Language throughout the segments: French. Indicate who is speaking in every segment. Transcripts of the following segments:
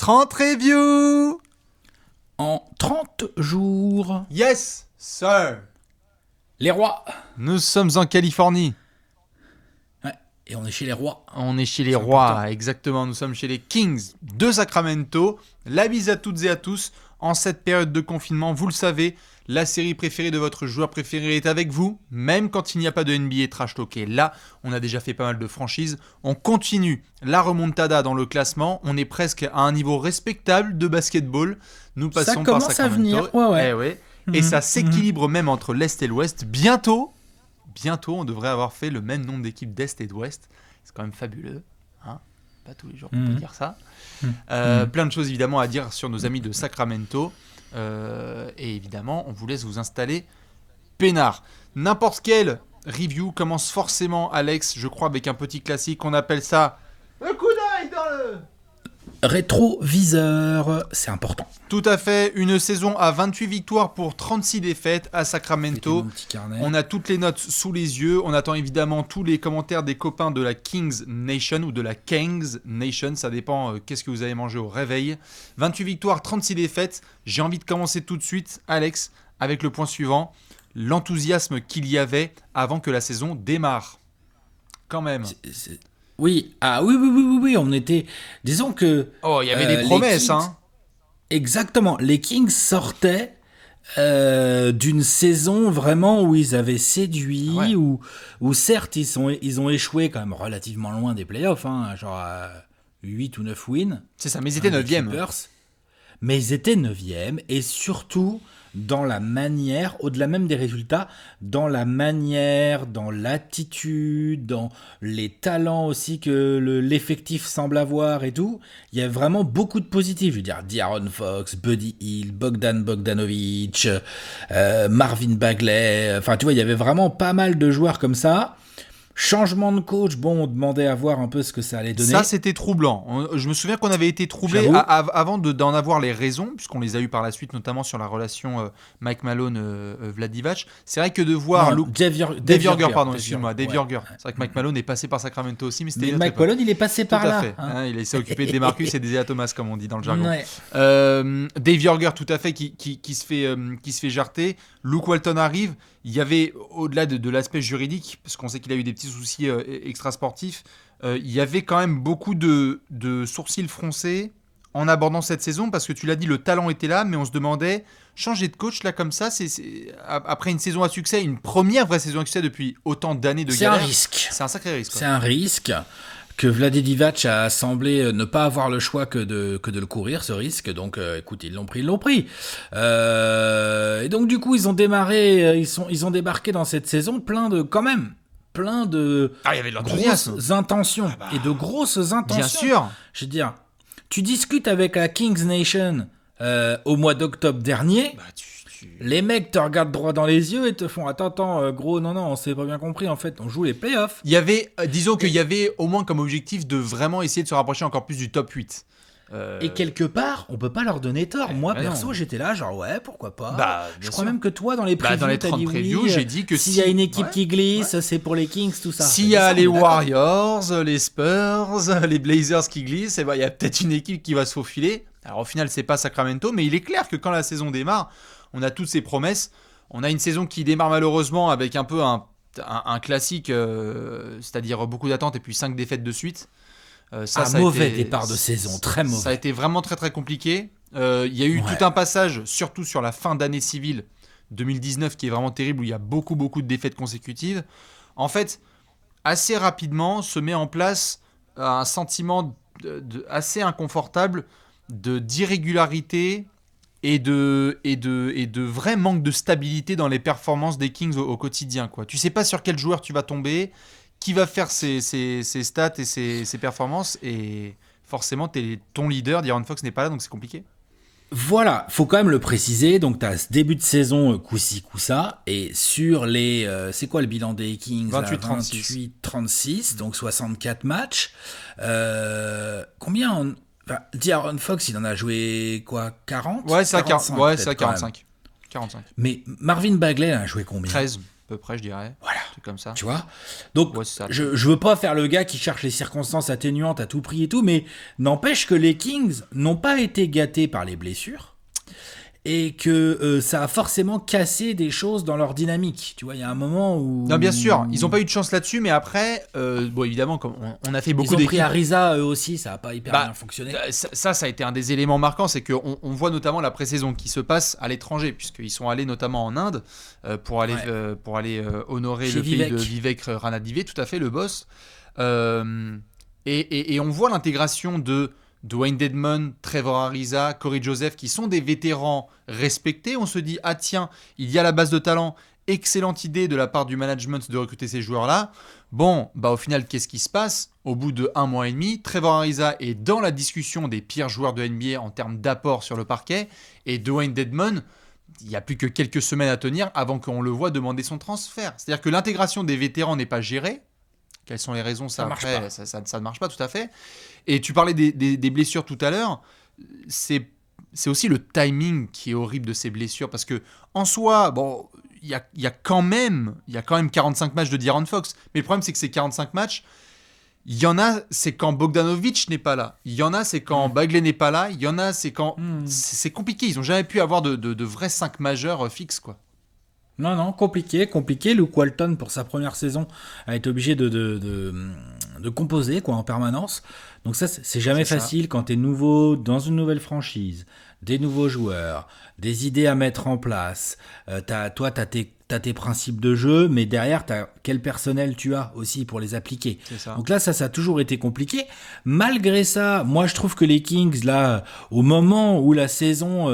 Speaker 1: 30 reviews
Speaker 2: en 30 jours.
Speaker 1: Yes, sir.
Speaker 2: Les rois.
Speaker 1: Nous sommes en Californie.
Speaker 2: Ouais, et on est chez les rois.
Speaker 1: On est chez les rois, exactement. Nous sommes chez les Kings de Sacramento. La bise à toutes et à tous. En cette période de confinement, vous le savez, la série préférée de votre joueur préféré est avec vous, même quand il n'y a pas de NBA trash talké. Là, on a déjà fait pas mal de franchises. On continue la remontada dans le classement. On est presque à un niveau respectable de basketball. Nous passons par Sacramento.
Speaker 2: Ça commence à venir. Ouais.
Speaker 1: Eh ouais. Et ça s'équilibre même entre l'Est et l'Ouest. Bientôt, on devrait avoir fait le même nombre d'équipes d'Est et d'Ouest. C'est quand même fabuleux. Hein, pas tous les jours qu'on peut dire ça. Plein de choses évidemment à dire sur nos amis de Sacramento. Et évidemment, on vous laisse vous installer peinard. N'importe quelle review commence forcément, Alex, je crois, avec un petit classique. On appelle ça le coup d'œil dans le...
Speaker 2: rétroviseur, c'est important.
Speaker 1: Tout à fait, une saison à 28 victoires pour 36 défaites à Sacramento. On a toutes les notes sous les yeux. On attend évidemment tous les commentaires des copains de la Kings Nation ou de la Kings Nation. Ça dépend qu'est-ce que vous avez mangé au réveil. 28 victoires, 36 défaites. J'ai envie de commencer tout de suite, Alex, avec le point suivant. L'enthousiasme qu'il y avait avant que la saison démarre. Quand même.
Speaker 2: Oui, oui, on était... Disons que...
Speaker 1: Oh, il y avait des promesses, hein.
Speaker 2: Exactement, les Kings sortaient d'une saison vraiment où ils avaient séduit, ouais. où certes ils ont échoué quand même relativement loin des playoffs, hein, genre à 8 ou 9 wins.
Speaker 1: C'est ça, mais ils étaient 9e.
Speaker 2: Mais ils étaient 9e, et surtout dans la manière, au-delà même des résultats, dans la manière, dans l'attitude, dans les talents aussi que l'effectif semble avoir et tout, il y a vraiment beaucoup de positifs. Je veux dire, De'Aaron Fox, Buddy Hield, Bogdan Bogdanovic, Marvin Bagley, enfin tu vois, il y avait vraiment pas mal de joueurs comme ça. Changement de coach, bon, on demandait à voir un peu ce que ça allait donner.
Speaker 1: Ça, c'était troublant. Je me souviens qu'on avait été troublés avant d'en avoir les raisons, puisqu'on les a eu par la suite, notamment sur la relation Mike Malone-Vladivac. C'est vrai que de voir... Dave Joerger, pardon, excuse-moi. Dave Joerger. C'est vrai que Mike Malone est passé par Sacramento aussi, mais c'était
Speaker 2: Mike Malone, il est passé par là.
Speaker 1: Tout à fait. Hein, il s'est occupé de DeMarcus et d'Isaiah Thomas, comme on dit dans le jargon. Ouais. Dave Joerger, tout à fait, qui se fait jarter. Luke Walton arrive. Il y avait, au-delà de l'aspect juridique, parce qu'on sait qu'il a eu des petits soucis extrasportifs, il y avait quand même beaucoup de sourcils froncés en abordant cette saison, parce que tu l'as dit, le talent était là, mais on se demandait, changer de coach là comme ça, c'est après une saison à succès, une première vraie saison à succès depuis autant d'années de galère.
Speaker 2: C'est un risque.
Speaker 1: C'est un sacré risque.
Speaker 2: C'est un risque que Vladivac a semblé ne pas avoir le choix que de le courir, ce risque. Donc, écoute, ils l'ont pris. Et donc, du coup, ils ont démarré, ils ont débarqué dans cette saison plein de grosses intentions. Et de grosses intentions.
Speaker 1: Bien sûr.
Speaker 2: Je veux dire, tu discutes avec la Kings Nation au mois d'octobre dernier. Les mecs te regardent droit dans les yeux et te font attends, gros, non, on s'est pas bien compris, en fait, on joue les playoffs.
Speaker 1: Il y avait, disons qu'il y avait au moins comme objectif de vraiment essayer de se rapprocher encore plus du top 8.
Speaker 2: Et quelque part, on peut pas leur donner tort. Moi, perso, j'étais là, genre, ouais, pourquoi pas. Je crois même que toi, dans les previews,
Speaker 1: dans les 30 previews, j'ai dit que
Speaker 2: s'il y a une équipe qui glisse, c'est pour les Kings, tout ça.
Speaker 1: S'il y a les Warriors, les Spurs, les Blazers qui glissent, il y a peut-être une équipe qui va se faufiler. Alors au final, c'est pas Sacramento, mais il est clair que quand la saison démarre, on a toutes ces promesses. On a une saison qui démarre malheureusement avec un peu un classique, c'est-à-dire beaucoup d'attentes et puis 5 défaites de suite.
Speaker 2: Ça mauvais départ de saison, très mauvais.
Speaker 1: Ça a été vraiment très très compliqué. Il y a eu tout un passage, surtout sur la fin d'année civile 2019, qui est vraiment terrible, où il y a beaucoup de défaites consécutives. En fait, assez rapidement se met en place un sentiment assez inconfortable d'irrégularité et de vrai manque de stabilité dans les performances des Kings au quotidien, quoi. Tu sais pas sur quel joueur tu vas tomber, qui va faire ses stats et ses performances, et forcément ton leader, De'Aaron Fox, n'est pas là, donc c'est compliqué.
Speaker 2: Voilà, faut quand même le préciser, donc t'as ce début de saison coup-ci, coup-ça, et sur les... c'est quoi le bilan des Kings 28-36, donc 64 matchs. Combien De'Aaron Fox, il en a joué quoi, 40 ?
Speaker 1: Ouais, c'est à 45.
Speaker 2: 45. Mais Marvin Bagley a joué combien ?
Speaker 1: 13. peu près, je dirais.
Speaker 2: Voilà.
Speaker 1: C'est comme ça.
Speaker 2: Tu vois. Donc,
Speaker 1: Ouais, c'est ça.
Speaker 2: je veux pas faire le gars qui cherche les circonstances atténuantes à tout prix et tout, mais n'empêche que les Kings n'ont pas été gâtés par les blessures. Et que ça a forcément cassé des choses dans leur dynamique. Tu vois, il y a un moment où...
Speaker 1: Non, bien sûr, ils n'ont pas eu de chance là-dessus, mais après, bon, évidemment, comme on a fait beaucoup
Speaker 2: d'équipes. Ils ont pris
Speaker 1: d'équipes.
Speaker 2: Ariza, eux aussi, ça n'a pas hyper bien fonctionné.
Speaker 1: Ça a été un des éléments marquants, c'est qu'on voit notamment la pré-saison qui se passe à l'étranger, puisqu'ils sont allés notamment en Inde pour aller honorer le pays de Vivek Ranadivé, tout à fait, le boss. Et on voit l'intégration de Dwayne Dedmon, Trevor Ariza, Corey Joseph, qui sont des vétérans respectés. On se dit, ah tiens, il y a la base de talent, excellente idée de la part du management de recruter ces joueurs-là. Bon, bah au final, qu'est-ce qui se passe ? Au bout de 1 mois et demi, Trevor Ariza est dans la discussion des pires joueurs de NBA en termes d'apport sur le parquet, et Dwayne Dedmon, il n'y a plus que quelques semaines à tenir avant qu'on le voit demander son transfert. C'est-à-dire que l'intégration des vétérans n'est pas gérée. Quelles sont les raisons ? Ça ne marche pas tout à fait. Et tu parlais des blessures tout à l'heure. C'est aussi le timing qui est horrible de ces blessures. Parce que en soi, bon, il y a quand même 45 matchs de De'Aaron Fox. Mais le problème, c'est que ces 45 matchs, il y en a, c'est quand Bogdanovic n'est pas là. Il y en a, c'est quand Bagley n'est pas là. Il y en a, c'est quand... C'est compliqué. Ils n'ont jamais pu avoir de vrais 5 majeurs fixes, quoi.
Speaker 2: Non, compliqué. Luke Walton, pour sa première saison, a été obligé de composer quoi, en permanence. Donc ça, c'est jamais facile quand tu es nouveau dans une nouvelle franchise, des nouveaux joueurs, des idées à mettre en place. T'as tes principes de jeu, mais derrière, quel personnel tu as aussi pour les appliquer. Donc là, ça a toujours été compliqué. Malgré ça, moi, je trouve que les Kings, là, au moment où la saison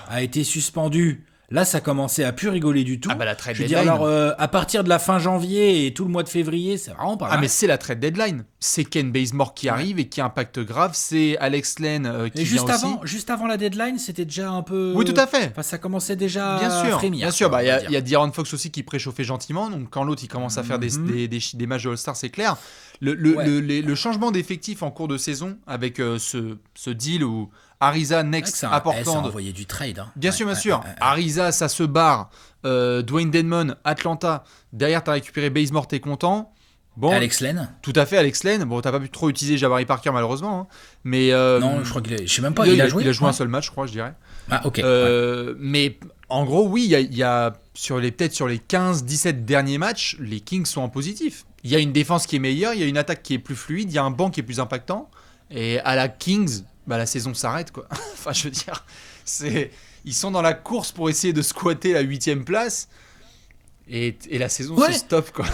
Speaker 2: a été suspendue, là, ça commençait à plus rigoler du tout.
Speaker 1: Ah bah la trade
Speaker 2: deadline.
Speaker 1: deadline.
Speaker 2: Alors, à partir de la fin janvier et tout le mois de février, c'est vraiment pas mal.
Speaker 1: Ah mais c'est la trade deadline. C'est Ken Bazemore qui arrive et qui impacte grave. C'est Alex Len qui vient aussi.
Speaker 2: Juste avant la deadline, c'était déjà un peu...
Speaker 1: Oui, tout à fait.
Speaker 2: Enfin, ça commençait déjà
Speaker 1: à
Speaker 2: frémir.
Speaker 1: Bien sûr, il y a De'Aaron Fox aussi qui préchauffait gentiment. Donc quand l'autre il commence à faire des matchs de All-Star, c'est clair. Le changement d'effectif en cours de saison avec ce deal où Ariza next apportant...
Speaker 2: Ça a envoyé du trade. Hein.
Speaker 1: Bien sûr. Ariza, ça se barre. Dwayne Dedmon, Atlanta. Derrière, t'as récupéré Bazemore, t'es content. Bon,
Speaker 2: Alex Len.
Speaker 1: Tout à fait, Alex Len. Bon, t'as pas pu trop utiliser Jabari Parker malheureusement. Hein. Mais,
Speaker 2: non, je crois qu'il je sais même pas, il a joué.
Speaker 1: Il a joué un seul match, je crois, je dirais.
Speaker 2: Ah, ok.
Speaker 1: Mais en gros, oui, il y a sur les 15-17 derniers matchs, les Kings sont en positif. Il y a une défense qui est meilleure, il y a une attaque qui est plus fluide, il y a un banc qui est plus impactant. Et à la Kings, la saison s'arrête, quoi. Enfin, je veux dire, ils sont dans la course pour essayer de squatter la 8e place. Et la saison se stoppe, quoi.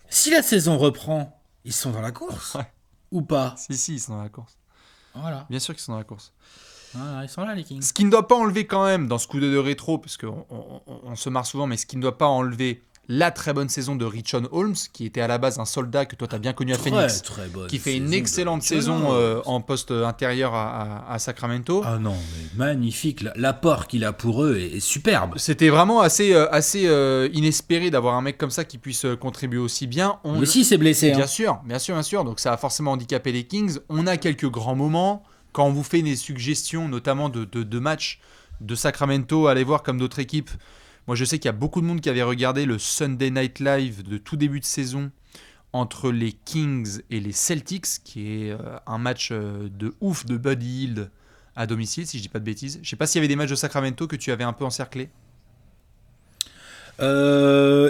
Speaker 2: Si la saison reprend, ils sont dans la course ou pas ?
Speaker 1: Si, ils sont dans la course.
Speaker 2: Voilà.
Speaker 1: Bien sûr qu'ils sont dans la course.
Speaker 2: Voilà, ils sont là, les Kings.
Speaker 1: Ce qui ne doit pas enlever quand même, dans ce coup de rétro, parce qu'on se marre souvent, mais ce qui ne doit pas enlever la très bonne saison de Richaun Holmes, qui était à la base un soldat que toi tu as bien connu à Phoenix, qui fait une excellente saison en poste intérieur à Sacramento.
Speaker 2: Ah non, mais magnifique, l'apport qu'il a pour eux est superbe.
Speaker 1: C'était vraiment assez inespéré d'avoir un mec comme ça qui puisse contribuer aussi bien.
Speaker 2: Lui aussi s'est blessé.
Speaker 1: Bien sûr, donc ça a forcément handicapé les Kings. On a quelques grands moments. Quand on vous fait des suggestions, notamment de matchs de Sacramento, allez voir comme d'autres équipes. Moi, je sais qu'il y a beaucoup de monde qui avait regardé le Sunday Night Live de tout début de saison entre les Kings et les Celtics, qui est un match de ouf de Buddy Hield à domicile, si je dis pas de bêtises. Je sais pas s'il y avait des matchs de Sacramento que tu avais un peu encerclés.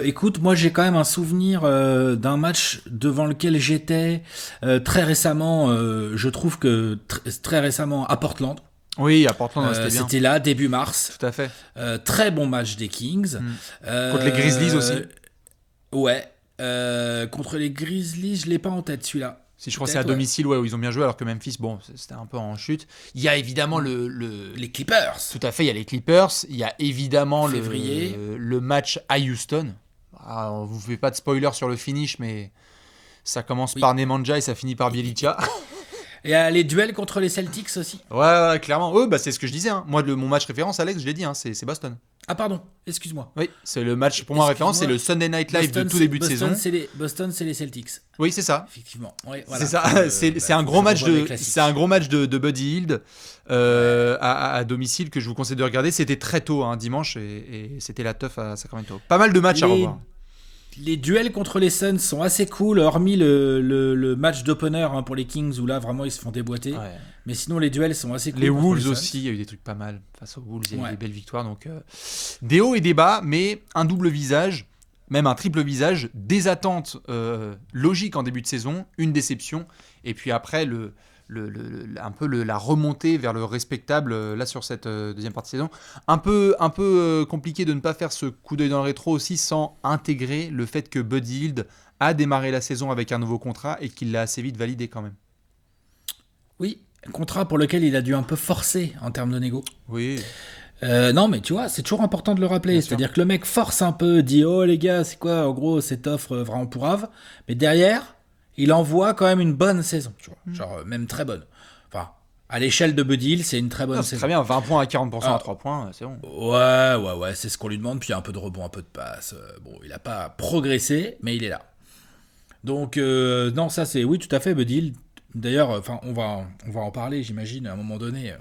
Speaker 2: Écoute, moi j'ai quand même un souvenir d'un match devant lequel j'étais très récemment, je trouve que très récemment à Portland.
Speaker 1: Oui, à Portland, c'était bien.
Speaker 2: C'était là, début mars.
Speaker 1: Tout à fait.
Speaker 2: Très bon match des Kings.
Speaker 1: Contre les Grizzlies aussi.
Speaker 2: Ouais. Contre les Grizzlies, je l'ai pas en tête celui-là.
Speaker 1: Si je crois que c'est à domicile, où ils ont bien joué, alors que Memphis, bon, c'était un peu en chute. Il y a évidemment
Speaker 2: les Clippers.
Speaker 1: Tout à fait, il y a les Clippers. Il y a évidemment le match à Houston. On vous fait pas de spoiler sur le finish, mais ça commence par Nemanja et ça finit par Bjelica.
Speaker 2: Et les duels contre les Celtics aussi.
Speaker 1: Ouais, clairement. C'est ce que je disais. Hein. Moi, mon match référence, Alex, je l'ai dit, hein, c'est Boston.
Speaker 2: Ah pardon, excuse-moi.
Speaker 1: Oui, c'est le match, pour moi référence, c'est le Sunday Night Live de tout début de saison.
Speaker 2: Boston, c'est les Celtics.
Speaker 1: Oui, c'est ça.
Speaker 2: Effectivement. Ouais, voilà.
Speaker 1: C'est ça. C'est un gros match de Buddy Hield à domicile que je vous conseille de regarder. C'était très tôt, dimanche, et c'était la teuf à Sacramento. Pas mal de matchs à revoir.
Speaker 2: les duels contre les Suns sont assez cool, hormis le match d'opener pour les Kings où là vraiment ils se font déboîter. Ouais. Mais sinon les duels sont assez cool.
Speaker 1: Les Wolves aussi, il y a eu des trucs pas mal. Face aux Wolves, il y a eu des belles victoires. Donc des hauts et des bas, mais un double visage, même un triple visage, des attentes logiques en début de saison, une déception, et puis après la remontée vers le respectable là sur cette deuxième partie de saison. Un peu compliqué de ne pas faire ce coup d'œil dans le rétro aussi sans intégrer le fait que Buddy Hield a démarré la saison avec un nouveau contrat et qu'il l'a assez vite validé quand même.
Speaker 2: Oui, contrat pour lequel il a dû un peu forcer en termes de négo.
Speaker 1: Oui.
Speaker 2: Non mais tu vois, c'est toujours important de le rappeler. Bien C'est-à-dire que le mec force un peu, dit oh les gars, c'est quoi en gros cette offre vraiment pourrave, mais derrière il envoie quand même une bonne saison, tu vois. Genre même très bonne. Enfin, à l'échelle de Buddy Hield, c'est une très bonne saison.
Speaker 1: Très bien, 20 points à 40% à 3 points, c'est bon.
Speaker 2: Ouais, c'est ce qu'on lui demande, puis un peu de rebond, un peu de passe. Bon, il n'a pas progressé, mais il est là. Donc, non, ça c'est... Oui, tout à fait, Buddy Hield. D'ailleurs, on va en parler, j'imagine, à un moment donné.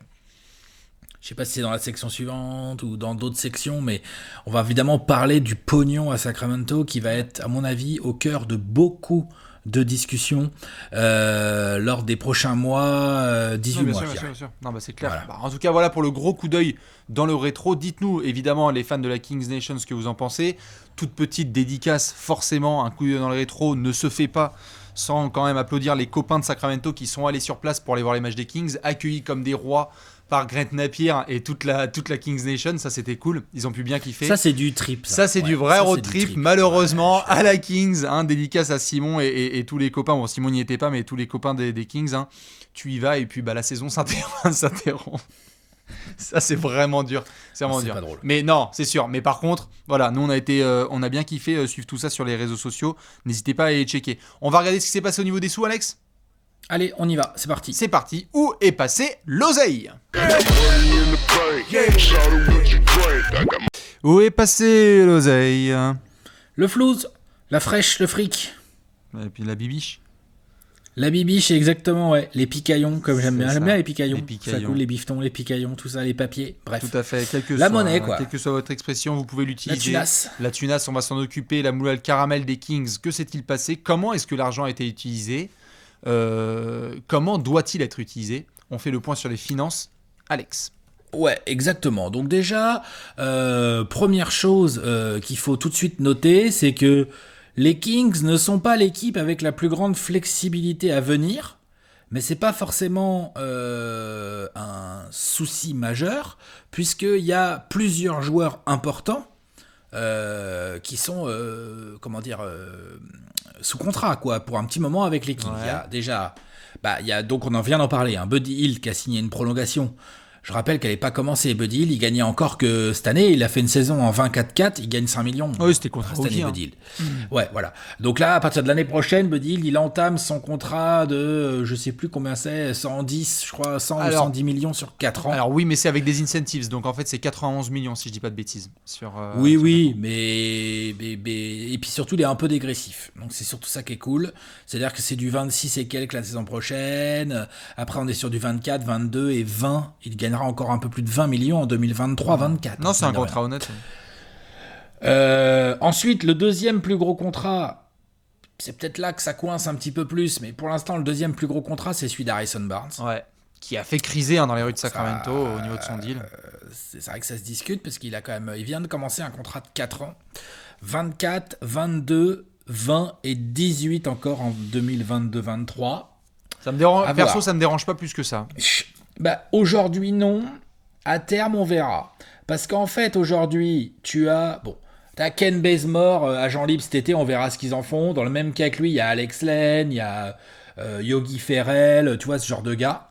Speaker 2: Je sais pas si c'est dans la section suivante ou dans d'autres sections, mais on va évidemment parler du pognon à Sacramento qui va être, à mon avis, au cœur de beaucoup de discussions lors des prochains mois, 18 mois.
Speaker 1: Bien sûr. Non, c'est clair. Voilà. En tout cas, voilà pour le gros coup d'œil dans le rétro. Dites-nous, évidemment, les fans de la Kings Nation, ce que vous en pensez. Toute petite dédicace, forcément, un coup d'œil dans le rétro ne se fait pas sans quand même applaudir les copains de Sacramento qui sont allés sur place pour aller voir les matchs des Kings, accueillis comme des rois par Grant Napier et toute la Kings Nation. Ça, c'était cool. Ils ont pu bien kiffer.
Speaker 2: Ça, c'est du trip.
Speaker 1: Ça c'est du vrai road trip. Malheureusement, à la Kings, dédicace à Simon et tous les copains. Bon, Simon n'y était pas, mais tous les copains des Kings. Tu y vas et puis la saison s'interrompt. Ça, c'est vraiment dur. C'est vraiment dur.
Speaker 2: Pas drôle.
Speaker 1: Mais non, c'est sûr. Mais par contre, voilà, nous, on a bien kiffé suivre tout ça sur les réseaux sociaux. N'hésitez pas à aller checker. On va regarder ce qui s'est passé au niveau des sous, Alex ?
Speaker 2: Allez, on y va, c'est parti.
Speaker 1: C'est parti. Où est passé l'oseille ? Où est passé l'oseille ?
Speaker 2: Le flouze, la fraîche, le fric.
Speaker 1: Et puis la bibiche.
Speaker 2: La bibiche, exactement, ouais. Les picaillons, comme j'aime bien. J'aime bien les picaillons. Ça coule, les bifetons, les picaillons, tout ça, les papiers, bref.
Speaker 1: Tout à fait.
Speaker 2: Monnaie, quoi.
Speaker 1: Quelle que soit votre expression, vous pouvez l'utiliser.
Speaker 2: La
Speaker 1: tunasse, on va s'en occuper. La moule à caramel des Kings, que s'est-il passé ? Comment est-ce que l'argent a été utilisé ? Comment doit-il être utilisé ? On fait le point sur les finances. Alex.
Speaker 2: Ouais, exactement. Donc déjà, première chose qu'il faut tout de suite noter, c'est que les Kings ne sont pas l'équipe avec la plus grande flexibilité à venir, mais c'est pas forcément un souci majeur, puisqu'il y a plusieurs joueurs importants qui sont, sous contrat, quoi, pour un petit moment avec les Kings. Il y a déjà, donc on en vient d'en parler, Buddy Hield qui a signé une prolongation. Je rappelle qu'elle n'est pas commencée. Buddy Hield, il gagnait encore que cette année. Il a fait une saison en 20-4-4. Il gagne 5 millions.
Speaker 1: Oui, c'était contrat
Speaker 2: cette année, Buddy Hield. Ouais, voilà. Donc là, à partir de l'année prochaine, Buddy Hield, il entame son contrat de, je sais plus combien c'est, 110, je crois, 100 ou 110 millions sur 4 ans.
Speaker 1: Alors oui, mais c'est avec des incentives. Donc en fait, c'est 91 millions, si je dis pas de bêtises.
Speaker 2: Oui, mais et puis surtout, il est un peu dégressif. Donc c'est surtout ça qui est cool. C'est-à-dire que c'est du 26 et quelques la saison prochaine. Après, on est sur du 24, 22 et 20. Il gagne encore un peu plus de 20 millions en 2023-24.
Speaker 1: Non, c'est un contrat honnête.
Speaker 2: Ensuite, le deuxième plus gros contrat, c'est peut-être là que ça coince un petit peu plus, mais pour l'instant, le deuxième plus gros contrat, c'est celui d'Harrison Barnes.
Speaker 1: Ouais, qui a fait criser dans les rues de Sacramento au niveau de son deal.
Speaker 2: C'est vrai que ça se discute, parce qu'il a quand même, il vient de commencer un contrat de 4 ans. 24, 22, 20 et 18 encore en 2022-23.
Speaker 1: Ça me dérange, perso, ça me dérange pas plus que ça.
Speaker 2: Aujourd'hui, non. À terme, on verra. Parce qu'en fait, aujourd'hui, t'as Ken Bazemore, agent libre cet été, on verra ce qu'ils en font. Dans le même cas que lui, il y a Alex Len, il y a Yogi Ferrell, tu vois, ce genre de gars.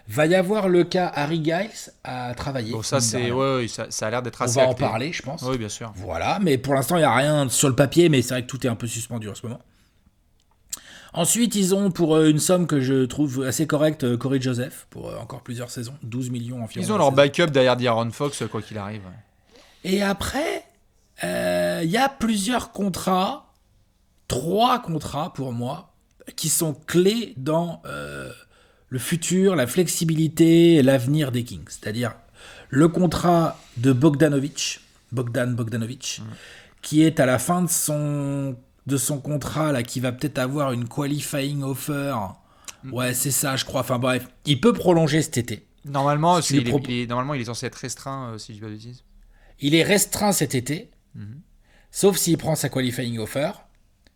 Speaker 2: Va y avoir le cas Harry Giles à travailler.
Speaker 1: Bon, ça, ça a l'air d'être assez
Speaker 2: acté. On
Speaker 1: acté.
Speaker 2: va en parler, je pense.
Speaker 1: Oui, bien sûr.
Speaker 2: Voilà, mais pour l'instant, il n'y a rien sur le papier, mais c'est vrai que tout est un peu suspendu en ce moment. Ensuite, ils ont, pour une somme que je trouve assez correcte, Corey Joseph, pour encore plusieurs saisons, 12 millions environ.
Speaker 1: Ils ont leur backup derrière D'Aaron Fox, quoi qu'il arrive.
Speaker 2: Et après, il y a plusieurs contrats, 3 contrats pour moi, qui sont clés dans le futur, la flexibilité et l'avenir des Kings. C'est-à-dire le contrat de Bogdan Bogdanovic, qui est à la fin de son contrat, là, qui va peut-être avoir une qualifying offer. Ouais, c'est ça, je crois. Enfin bref, il peut prolonger cet été.
Speaker 1: Normalement,
Speaker 2: Si tu lui
Speaker 1: normalement, il est censé être restreint, si je dis pas de bêtises.
Speaker 2: Il est restreint cet été,
Speaker 1: Mhm.
Speaker 2: sauf s'il prend sa qualifying offer.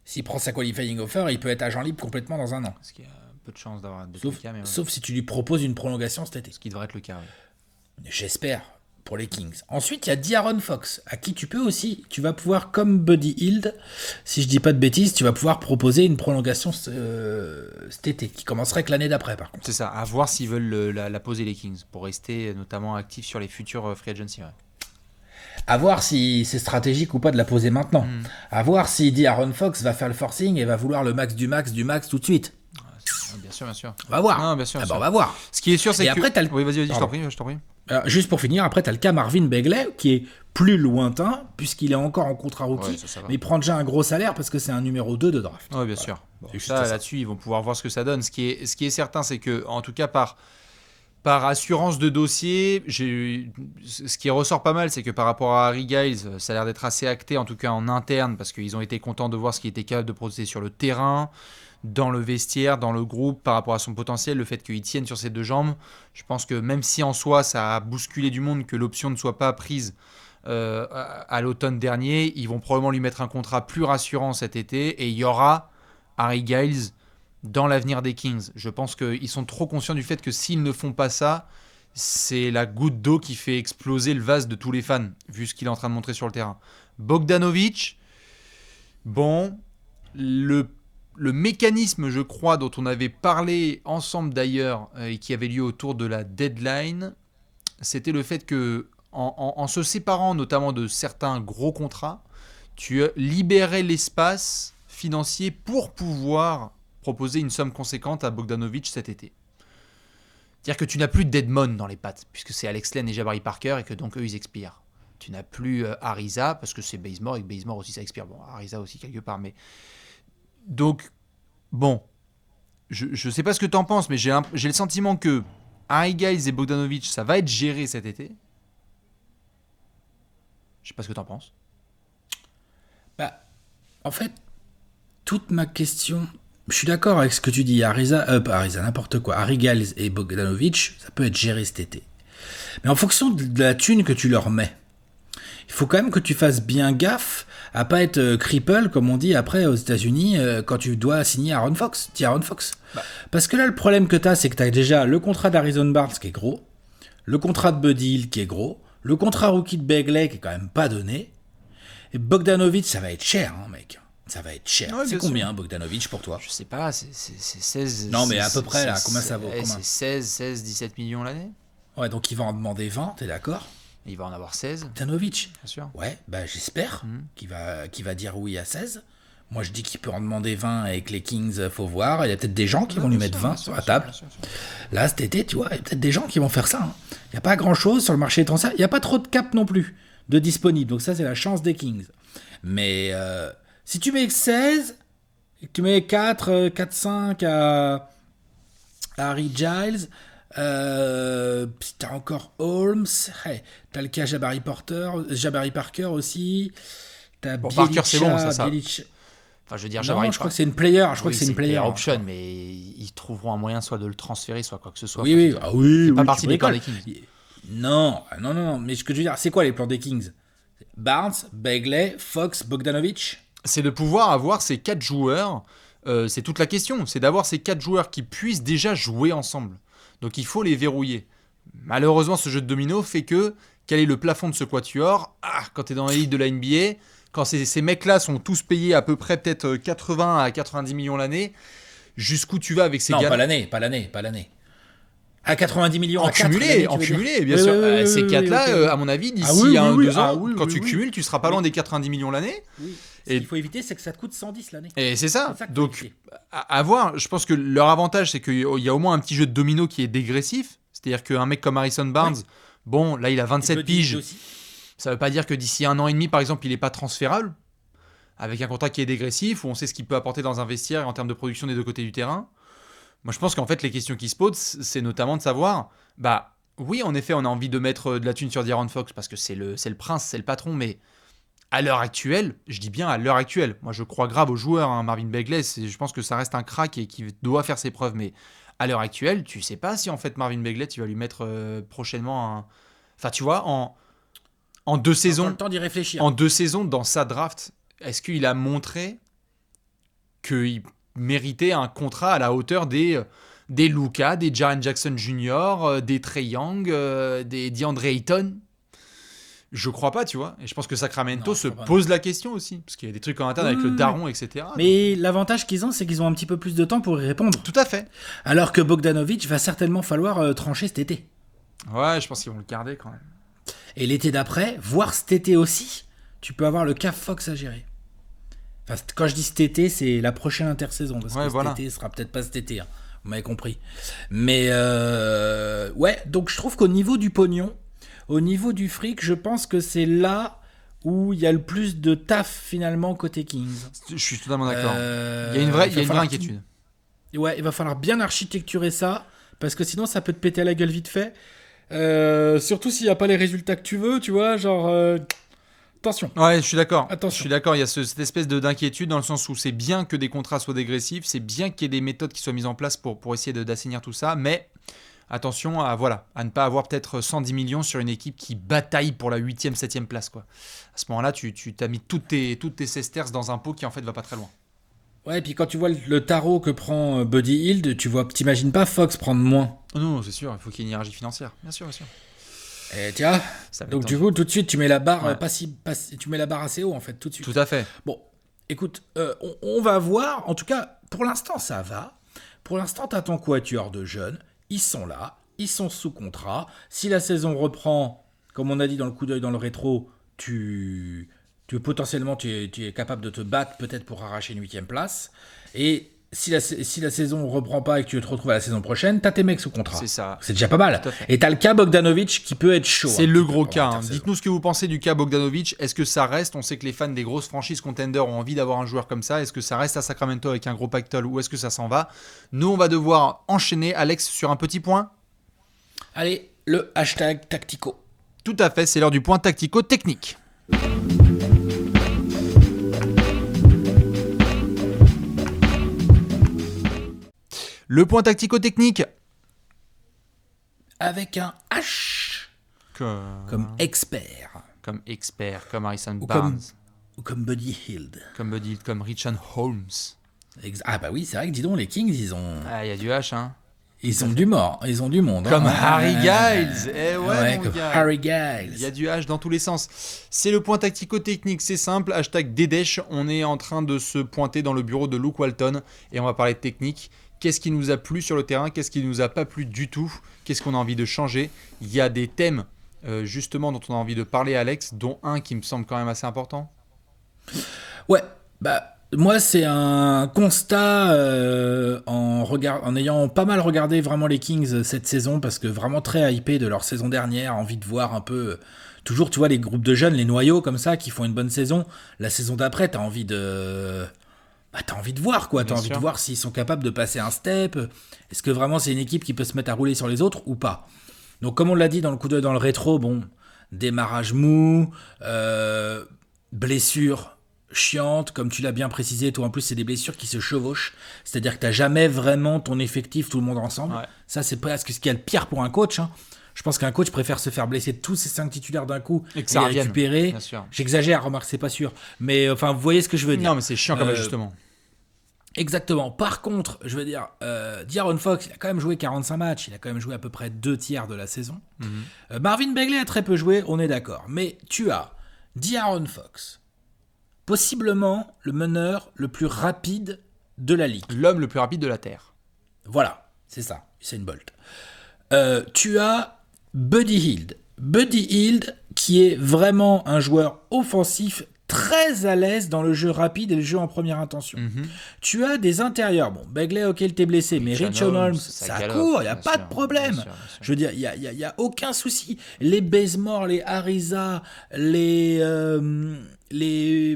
Speaker 2: S'il prend sa qualifying offer, il peut être agent libre complètement dans un an.
Speaker 1: Parce qu'il y a peu de chances d'être le
Speaker 2: Sauf,
Speaker 1: cas, mais ouais.
Speaker 2: sauf si tu lui proposes une prolongation cet été.
Speaker 1: Ce qui devrait être le cas, oui.
Speaker 2: J'espère, pour les Kings. Ensuite, il y a De'Aaron Fox, à qui tu peux aussi, tu vas pouvoir, comme Buddy Hield, si je dis pas de bêtises, tu vas pouvoir proposer une prolongation cet été, qui commencerait que l'année d'après, par contre.
Speaker 1: C'est ça, à voir s'ils veulent la poser les Kings, pour rester notamment actifs sur les futurs free agency. Ouais.
Speaker 2: À voir si c'est stratégique ou pas de la poser maintenant. À voir si De'Aaron Fox va faire le forcing et va vouloir le max du max du max tout de suite.
Speaker 1: Bien sûr, bien sûr.
Speaker 2: On va voir.
Speaker 1: Non, bien sûr, bien sûr.
Speaker 2: On va voir.
Speaker 1: Ce qui est sûr, c'est
Speaker 2: Et
Speaker 1: que...
Speaker 2: après, t'as le-
Speaker 1: Oui, vas-y, je t'en
Speaker 2: Pardon.
Speaker 1: prie.
Speaker 2: Juste pour finir, après, tu as le cas Marvin Bagley, qui est plus lointain, puisqu'il est encore en contrat rookie,
Speaker 1: Ouais, ça va.
Speaker 2: mais il prend déjà un gros salaire parce que c'est un numéro 2 de draft.
Speaker 1: Oui, bien sûr. Bon,
Speaker 2: C'est juste
Speaker 1: ça,
Speaker 2: ça.
Speaker 1: là-dessus, ils vont pouvoir voir ce que ça donne. Ce qui est certain, c'est que, en tout cas, par assurance de dossier, ce qui ressort pas mal, c'est que par rapport à Harry Giles, ça a l'air d'être assez acté, en tout cas en interne, parce qu'ils ont été contents de voir ce qu'il était capable de produire sur le terrain, dans le vestiaire, dans le groupe, par rapport à son potentiel, le fait qu'il tienne sur ses deux jambes. Je pense que même si en soi, ça a bousculé du monde que l'option ne soit pas prise à l'automne dernier, ils vont probablement lui mettre un contrat plus rassurant cet été, et il y aura Harry Giles dans l'avenir des Kings. Je pense qu'ils sont trop conscients du fait que s'ils ne font pas ça, c'est la goutte d'eau qui fait exploser le vase de tous les fans, vu ce qu'il est en train de montrer sur le terrain. Bogdanovic, bon, le mécanisme, je crois, dont on avait parlé ensemble d'ailleurs, et qui avait lieu autour de la deadline, c'était le fait que, en se séparant notamment de certains gros contrats, tu libérais l'espace financier pour pouvoir proposer une somme conséquente à Bogdanovic cet été. C'est-à-dire que tu n'as plus de Deadmon dans les pattes, puisque c'est Alex Len et Jabari Parker, et que donc eux, ils expirent. Tu n'as plus Ariza, parce que c'est Bazemore, et que Bazemore aussi, ça expire. Bon, Ariza aussi, quelque part, mais... Donc, bon, je ne sais pas ce que tu en penses, mais j'ai le sentiment que Harry Giles et Bogdanovic, ça va être géré cet été. Je sais pas ce que tu en penses.
Speaker 2: Bah, en fait, toute ma question... Je suis d'accord avec ce que tu dis, pas Ariza, n'importe quoi. Harry Giles et Bogdanovic, ça peut être géré cet été. Mais en fonction de la thune que tu leur mets, il faut quand même que tu fasses bien gaffe à pas être cripple, comme on dit après aux États-Unis, quand tu dois signer Aaron Fox. Parce que là, le problème que tu as, c'est que tu as déjà le contrat d'Harrison Barnes qui est gros, le contrat de Buddy Hield qui est gros, le contrat rookie de Bagley qui est quand même pas donné, et Bogdanovic, ça va être cher, hein, mec. Ça va être cher.
Speaker 1: Ouais,
Speaker 2: c'est
Speaker 1: bien
Speaker 2: combien, Bogdanovic, pour toi?
Speaker 1: Je sais pas, c'est 16...
Speaker 2: Non, mais à peu près, là, combien ça vaut?
Speaker 1: C'est 16, 17 millions l'année.
Speaker 2: Ouais, donc il va en demander 20, t'es d'accord?
Speaker 1: Il va en avoir 16,
Speaker 2: Bogdanovic?
Speaker 1: bien sûr.
Speaker 2: Ouais, bah j'espère qu'il va dire oui à 16. Moi, je dis qu'il peut en demander 20 et que les Kings, faut voir. Il y a peut-être des gens qui vont lui mettre 20 sur la table. Là, cet été, tu vois, il y a peut-être des gens qui vont faire ça. Il n'y a pas grand-chose sur le marché des transferts. Il n'y a pas trop de cap non plus de disponible. Donc ça, c'est la chance des Kings. Mais si tu mets 16 et que tu mets 4-5 à Harry Giles, t'as encore Holmes, hey, t'as le cas Jabari Parker aussi, t'as
Speaker 1: Bon,
Speaker 2: Bjelica,
Speaker 1: Parker, c'est bon, ça.
Speaker 2: Bjelica.
Speaker 1: Enfin, je veux dire,
Speaker 2: Non,
Speaker 1: Jabari
Speaker 2: je crois que c'est une player. Je crois
Speaker 1: Oui,
Speaker 2: que c'est une player.
Speaker 1: option, mais ils trouveront un moyen soit de le transférer, soit quoi que ce soit.
Speaker 2: Oui,
Speaker 1: Enfin,
Speaker 2: oui, oui.
Speaker 1: c'est pas
Speaker 2: oui,
Speaker 1: partie
Speaker 2: tu
Speaker 1: des plans
Speaker 2: rigoles.
Speaker 1: des Kings.
Speaker 2: Non. Mais ce que je veux dire, c'est quoi les plans des Kings? Barnes, Bagley, Fox, Bogdanovic.
Speaker 1: C'est de pouvoir avoir ces 4 joueurs. C'est toute la question. C'est d'avoir ces 4 joueurs qui puissent déjà jouer ensemble. Donc il faut les verrouiller. Malheureusement, ce jeu de domino fait que quel est le plafond de ce quatuor? Quand tu es dans l'élite de la NBA, quand ces mecs-là sont tous payés à peu près peut-être 80 à 90 millions l'année, jusqu'où tu vas avec ces
Speaker 2: Non,
Speaker 1: gars?
Speaker 2: pas l'année. À 90 millions
Speaker 1: En
Speaker 2: à 4
Speaker 1: cumulé,
Speaker 2: l'année,
Speaker 1: en
Speaker 2: tu veux
Speaker 1: cumulé,
Speaker 2: dire.
Speaker 1: bien
Speaker 2: Oui,
Speaker 1: sûr.
Speaker 2: oui, oui,
Speaker 1: Ces
Speaker 2: oui,
Speaker 1: 4-là,
Speaker 2: oui, ok.
Speaker 1: à mon avis, d'ici
Speaker 2: oui,
Speaker 1: 1 ou
Speaker 2: oui,
Speaker 1: 2 ans,
Speaker 2: oui,
Speaker 1: quand
Speaker 2: oui,
Speaker 1: tu
Speaker 2: oui.
Speaker 1: cumules, tu seras pas loin des 90 millions l'année.
Speaker 2: Oui. Ce
Speaker 1: Et-
Speaker 2: qu'il faut éviter, c'est que ça te coûte 110 l'année.
Speaker 1: Et c'est ça.
Speaker 2: C'est ça qu'il faut
Speaker 1: Donc,
Speaker 2: éviter.
Speaker 1: à voir, je pense que leur avantage, c'est qu'il y a au moins un petit jeu de domino qui est dégressif. C'est-à-dire qu'un mec comme Harrison Barnes, bon, là, il a 27
Speaker 2: Et Buddy Hield
Speaker 1: piges.
Speaker 2: aussi.
Speaker 1: Ça veut pas dire que d'ici 1 an et demi, par exemple, il n'est pas transférable. Avec un contrat qui est dégressif, où on sait ce qu'il peut apporter dans un vestiaire et en termes de production des deux côtés du terrain. Moi, je pense qu'en fait, les questions qui se posent, c'est notamment de savoir, oui, en effet, on a envie de mettre de la thune sur De'Aaron Fox parce que c'est le prince, c'est le patron, mais à l'heure actuelle, je dis bien à l'heure actuelle, moi je crois grave aux joueurs, hein, Marvin Bagley, je pense que ça reste un crack et qui doit faire ses preuves, mais à l'heure actuelle, tu sais pas si en fait Marvin Bagley, tu vas lui mettre prochainement un... Enfin, tu vois, en deux saisons,
Speaker 2: le temps d'y réfléchir.
Speaker 1: En 2 saisons, dans sa draft, est-ce qu'il a montré qu'il méritait un contrat à la hauteur des Luka, des Jaren Jackson Jr., des Trae Young, des DeAndre Ayton? Je crois pas, tu vois. Et je pense que Sacramento se pose la question aussi. Parce qu'il y a des trucs en interne avec le daron, etc.
Speaker 2: Mais l'avantage qu'ils ont, c'est qu'ils ont un petit peu plus de temps pour y répondre.
Speaker 1: Tout à fait.
Speaker 2: Alors que Bogdanovic va certainement falloir trancher cet été.
Speaker 1: Ouais, je pense qu'ils vont le garder quand même.
Speaker 2: Et l'été d'après, voire cet été aussi, tu peux avoir le cas Fox à gérer. Enfin, quand je dis cet été, c'est la prochaine intersaison. Parce que cet été, ce sera peut-être pas cet été. Hein. Vous m'avez compris. Mais ouais, donc je trouve qu'au niveau du pognon, au niveau du fric, je pense que c'est là où il y a le plus de taf finalement côté Kings.
Speaker 1: Je suis totalement d'accord. Il y a une vraie inquiétude.
Speaker 2: Ouais, il va falloir bien architecturer ça, parce que sinon ça peut te péter à la gueule vite fait. Surtout s'il n'y a pas les résultats que tu veux, tu vois, genre... Attention.
Speaker 1: Ouais, je suis d'accord.
Speaker 2: Attention.
Speaker 1: Je suis d'accord, il y a cette espèce d'inquiétude dans le sens où c'est bien que des contrats soient dégressifs, c'est bien qu'il y ait des méthodes qui soient mises en place pour essayer d'assainir tout ça, mais... Attention à ne pas avoir peut-être 110 millions sur une équipe qui bataille pour la 8e, 7e place. Quoi. À ce moment-là, tu t'as mis toutes tes sesterces dans un pot qui en fait va pas très loin.
Speaker 2: Ouais, et puis quand tu vois le tarot que prend Buddy Hield, t'imagines pas Fox prendre moins.
Speaker 1: Oh non, c'est sûr, il faut qu'il y ait une hiérarchie financière. Bien sûr, bien sûr.
Speaker 2: Et tiens, donc du coup, tout de suite, tu mets la barre tu mets la barre assez haut en fait, tout de suite.
Speaker 1: Tout à fait.
Speaker 2: Bon, écoute, on va voir. En tout cas, pour l'instant, ça va. Pour l'instant, t'as ton quatuor de jeunes. Ils sont là, ils sont sous contrat. Si la saison reprend, comme on a dit dans le coup d'œil dans le rétro, tu es capable de te battre peut-être pour arracher une 8e place. Et si la saison reprend pas et que tu te retrouves à la saison prochaine, t'as tes mecs sous contrat.
Speaker 1: C'est ça.
Speaker 2: C'est déjà pas mal. Et t'as le cas Bogdanovic qui peut être chaud.
Speaker 1: C'est le gros cas. Hein. Dites-nous ce que vous pensez du cas Bogdanovic. Est-ce que ça reste? On sait que les fans des grosses franchises contenders ont envie d'avoir un joueur comme ça. Est-ce que ça reste à Sacramento avec un gros pactole ou est-ce que ça s'en va? Nous, on va devoir enchaîner, Alex, sur un petit point.
Speaker 2: Allez, le hashtag tactico.
Speaker 1: Tout à fait, c'est l'heure du point tactico-technique. Le point tactico-technique.
Speaker 2: Avec un H. Comme expert.
Speaker 1: Comme expert, comme Harrison Barnes.
Speaker 2: Ou comme Buddy Hield.
Speaker 1: Comme Richard Holmes.
Speaker 2: Ah bah oui, c'est vrai que dis donc, les Kings, ils ont...
Speaker 1: Ah, il y a du H, hein.
Speaker 2: Ils ont du monde.
Speaker 1: Comme Harry Giles. Ouais,
Speaker 2: comme Harry Giles.
Speaker 1: Il y a du H dans tous les sens. C'est le point tactico-technique, c'est simple. Hashtag Dédèche. On est en train de se pointer dans le bureau de Luke Walton et on va parler de technique. Qu'est-ce qui nous a plu sur le terrain? Qu'est-ce qui nous a pas plu du tout? Qu'est-ce qu'on a envie de changer? Il y a des thèmes, justement, dont on a envie de parler, Alex, dont un qui me semble quand même assez important.
Speaker 2: Ouais, bah... Moi, c'est un constat en ayant pas mal regardé vraiment les Kings cette saison, parce que vraiment très hypé de leur saison dernière, envie de voir un peu... Toujours, tu vois, les groupes de jeunes, les noyaux comme ça, qui font une bonne saison. La saison d'après, t'as envie de... t'as envie de voir, quoi. T'as envie de voir s'ils sont capables de passer un step. Est-ce que vraiment c'est une équipe qui peut se mettre à rouler sur les autres ou pas? Donc, comme on l'a dit dans le coup d'œil dans le rétro, bon, démarrage mou, blessure chiante, comme tu l'as bien précisé, toi en plus c'est des blessures qui se chevauchent, c'est-à-dire que t'as jamais vraiment ton effectif tout le monde ensemble. Ouais. Ça c'est presque ce qu'il y a de pire pour un coach. Hein. Je pense qu'un coach préfère se faire blesser tous ses 5 titulaires d'un coup et les récupérer. J'exagère, remarque, c'est pas sûr, mais enfin vous voyez ce que je veux dire.
Speaker 1: Non mais c'est chiant quand même justement.
Speaker 2: Exactement. Par contre, je veux dire, De'Aaron Fox, il a quand même joué 45 matchs, il a quand même joué à peu près 2 tiers de la saison. Marvin Bagley a très peu joué, on est d'accord, mais tu as De'Aaron Fox, possiblement le meneur le plus rapide de la ligue.
Speaker 1: L'homme le plus rapide de la Terre.
Speaker 2: Voilà, c'est ça, Usain Bolt. Tu as Buddy Hield. Buddy Hield qui est vraiment un joueur offensif très à l'aise dans le jeu rapide et le jeu en première intention. Tu as des intérieurs. Bon, Bagley, ok, il t'est blessé, mais Richard Holmes, ça court, il n'y a pas de problème. Bien sûr. Je veux dire, il n'y a aucun souci. Les Bazemore, les Ariza, les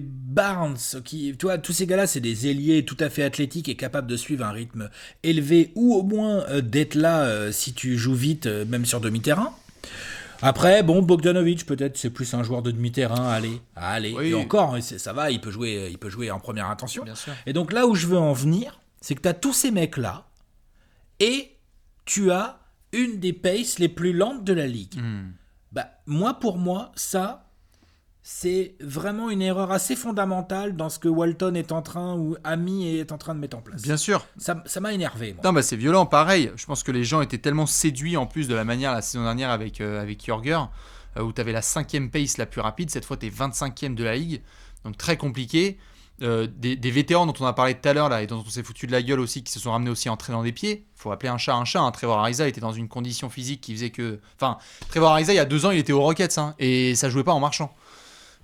Speaker 2: Barnes, tu vois, tous ces gars-là, c'est des ailiers tout à fait athlétiques et capables de suivre un rythme élevé ou au moins d'être là si tu joues vite, même sur demi-terrain. Après, bon, Bogdanovic, peut-être, c'est plus un joueur de demi-terrain. Allez.
Speaker 1: Oui.
Speaker 2: Et encore, ça va, il peut jouer en première intention.
Speaker 1: Bien sûr.
Speaker 2: Et donc là où je veux en venir, c'est que tu as tous ces mecs-là et tu as une des paces les plus lentes de la ligue. Pour moi, ça, c'est vraiment une erreur assez fondamentale dans ce que Walton est en train, ou Ami est en train de mettre en place.
Speaker 1: Bien sûr.
Speaker 2: Ça m'a énervé, moi.
Speaker 1: Non, c'est violent, pareil. Je pense que les gens étaient tellement séduits en plus de la manière la saison dernière avec Jörger, où tu avais la 5e pace la plus rapide. Cette fois, tu es 25e de la ligue. Donc très compliqué. Des vétérans dont on a parlé tout à l'heure là, et dont on s'est foutu de la gueule aussi, qui se sont ramenés aussi en traînant des pieds. Il faut appeler un chat un chat. Trevor Ariza était dans une condition physique qui faisait que... Enfin, Trevor Ariza, il y a 2 ans, il était aux Rockets, et ça jouait pas en marchant.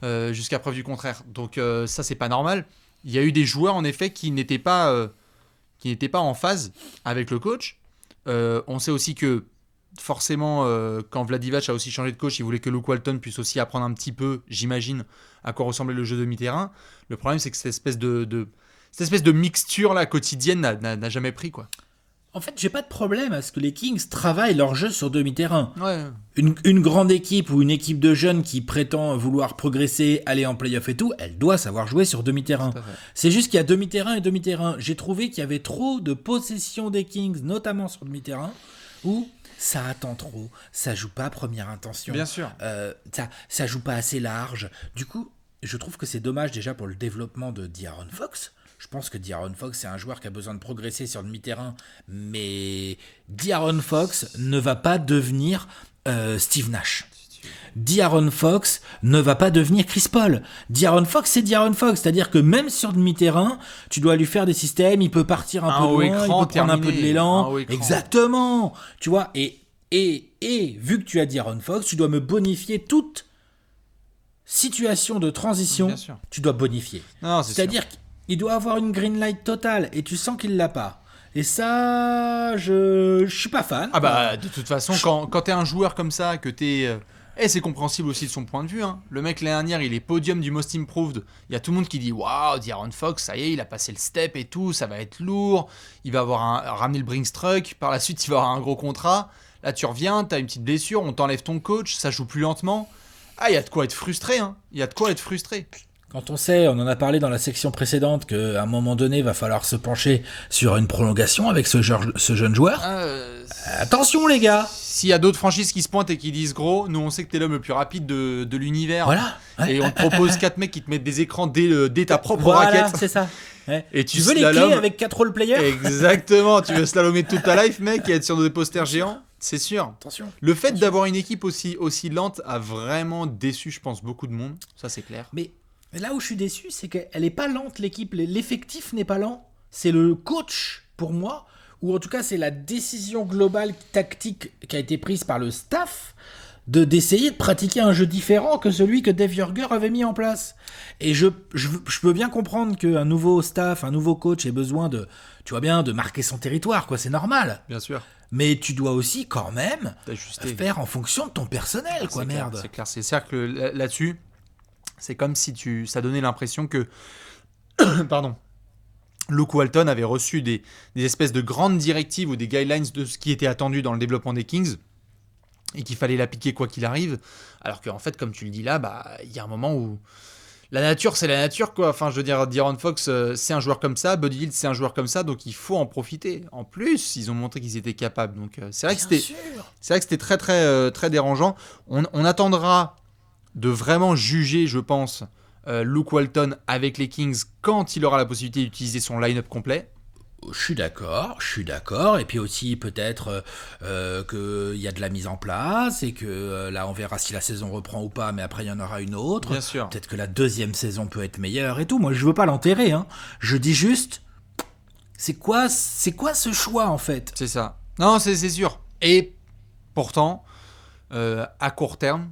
Speaker 1: Jusqu'à preuve du contraire. Donc ça, c'est pas normal. Il y a eu des joueurs, en effet, qui n'étaient pas en phase avec le coach. On sait aussi que, forcément, quand Vlad Divac a aussi changé de coach, il voulait que Luke Walton puisse aussi apprendre un petit peu, j'imagine, à quoi ressemblait le jeu demi-terrain. Le problème, c'est que cette espèce de mixture là, quotidienne n'a jamais pris, quoi.
Speaker 2: En fait, j'ai pas de problème à ce que les Kings travaillent leur jeu sur demi-terrain.
Speaker 1: Ouais.
Speaker 2: Une grande équipe ou une équipe de jeunes qui prétend vouloir progresser, aller en play-off et tout, elle doit savoir jouer sur demi-terrain. C'est juste qu'il y a demi-terrain et demi-terrain. J'ai trouvé qu'il y avait trop de possession des Kings, notamment sur demi-terrain, où ça attend trop, ça joue pas première intention.
Speaker 1: Bien sûr.
Speaker 2: Ça joue pas assez large. Du coup, je trouve que c'est dommage déjà pour le développement de De'Aaron Fox. Je pense que De'Aaron Fox, c'est un joueur qui a besoin de progresser sur demi-terrain, mais De'Aaron Fox ne va pas devenir Steve Nash. De'Aaron Fox ne va pas devenir Chris Paul. De'Aaron Fox, c'est De'Aaron Fox, c'est-à-dire que même sur demi-terrain, tu dois lui faire des systèmes, il peut partir un peu loin, il peut prendre un peu de l'élan. Exactement. Tu vois, et vu que tu as De'Aaron Fox, tu dois me bonifier toute situation de transition. Tu dois bonifier. C'est-à-dire qu'il doit avoir une green light totale et tu sens qu'il l'a pas. Et ça, je suis pas fan.
Speaker 1: De toute façon, quand t'es un joueur comme ça, que t'es... Et c'est compréhensible aussi de son point de vue. Le mec, l'année dernière, il est podium du Most Improved. Il y a tout le monde qui dit « Waouh, De'Aaron Fox, ça y est, il a passé le step et tout, ça va être lourd. Il va ramener le Brinks Truck. Par la suite, il va avoir un gros contrat. Là, tu reviens, t'as une petite blessure, on t'enlève ton coach, ça joue plus lentement. » Il y a de quoi être frustré. Il y a de quoi être frustré.
Speaker 2: Quand on sait, on en a parlé dans la section précédente, qu'à un moment donné, il va falloir se pencher sur une prolongation avec ce jeune joueur. Attention les gars.
Speaker 1: S'il y a d'autres franchises qui se pointent et qui disent gros, nous on sait que t'es l'homme le plus rapide de l'univers.
Speaker 2: Voilà.
Speaker 1: Et on te propose 4 mecs qui te mettent des écrans dès ta propre raquette.
Speaker 2: Voilà, c'est ça.
Speaker 1: Et
Speaker 2: tu veux les clés avec 4 role-players ?
Speaker 1: Exactement, tu veux slalomer toute ta life, mec, et être sur des posters géants. C'est sûr.
Speaker 2: Attention.
Speaker 1: Le fait d'avoir une équipe aussi lente a vraiment déçu, je pense, beaucoup de monde. Ça, c'est clair.
Speaker 2: Mais là où je suis déçu, c'est qu'elle n'est pas lente, l'équipe. L'effectif n'est pas lent. C'est le coach, pour moi, ou en tout cas, c'est la décision globale tactique qui a été prise par le staff d'essayer de pratiquer un jeu différent que celui que Dave Joerger avait mis en place. Et je peux bien comprendre qu'un nouveau staff, un nouveau coach ait besoin de marquer son territoire, quoi. C'est normal.
Speaker 1: Bien sûr.
Speaker 2: Mais tu dois aussi quand même faire en fonction de ton personnel, quoi, merde.
Speaker 1: Clair, c'est clair, c'est certes que là-dessus, c'est comme si ça donnait l'impression que, Luke Walton avait reçu des espèces de grandes directives ou des guidelines de ce qui était attendu dans le développement des Kings et qu'il fallait l'appliquer quoi qu'il arrive, alors qu'en fait, comme tu le dis là, il y a un moment où la nature, c'est la nature, quoi. Enfin, je veux dire, De'Aaron Fox, c'est un joueur comme ça, Buddy Hield, c'est un joueur comme ça, donc il faut en profiter. En plus, ils ont montré qu'ils étaient capables, donc c'est vrai que c'était très, très, très dérangeant. On attendra de vraiment juger, je pense, Luke Walton avec les Kings quand il aura la possibilité d'utiliser son line-up complet.
Speaker 2: Je suis d'accord. Et puis aussi, peut-être qu'il y a de la mise en place et que là, on verra si la saison reprend ou pas, mais après, il y en aura une autre.
Speaker 1: Bien sûr.
Speaker 2: Peut-être que la deuxième saison peut être meilleure et tout. Moi, je veux pas l'enterrer. Je dis juste, c'est quoi ce choix, en fait ?
Speaker 1: C'est ça. Non, c'est sûr. Et pourtant, à court terme,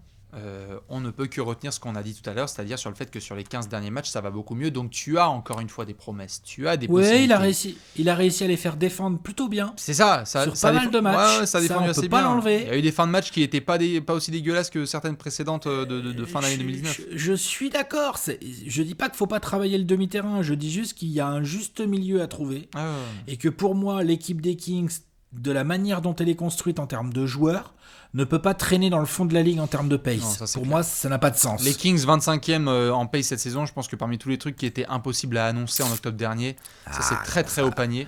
Speaker 1: on ne peut que retenir ce qu'on a dit tout à l'heure, c'est-à-dire sur le fait que sur les 15 derniers matchs, ça va beaucoup mieux. Donc tu as encore une fois des promesses, tu as des possibilités.
Speaker 2: Oui, il a réussi à les faire défendre plutôt bien.
Speaker 1: C'est ça.
Speaker 2: Sur pas mal de matchs.
Speaker 1: Ouais, ça a défendu assez bien.
Speaker 2: On peut pas l'enlever.
Speaker 1: Il y a eu des fins de match qui n'étaient pas aussi dégueulasses que certaines précédentes de fin d'année 2019.
Speaker 2: Je suis d'accord. Je dis pas qu'il faut pas travailler le demi-terrain. Je dis juste qu'il y a un juste milieu à trouver. Et que pour moi, l'équipe des Kings de la manière dont elle est construite en termes de joueurs, ne peut pas traîner dans le fond de la ligue en termes de pace.
Speaker 1: Non, ça,
Speaker 2: Pour
Speaker 1: clair.
Speaker 2: moi, ça n'a pas de sens.
Speaker 1: Les Kings 25e en pace cette saison, je pense que parmi tous les trucs qui étaient impossibles à annoncer en octobre dernier, ça c'est très haut panier.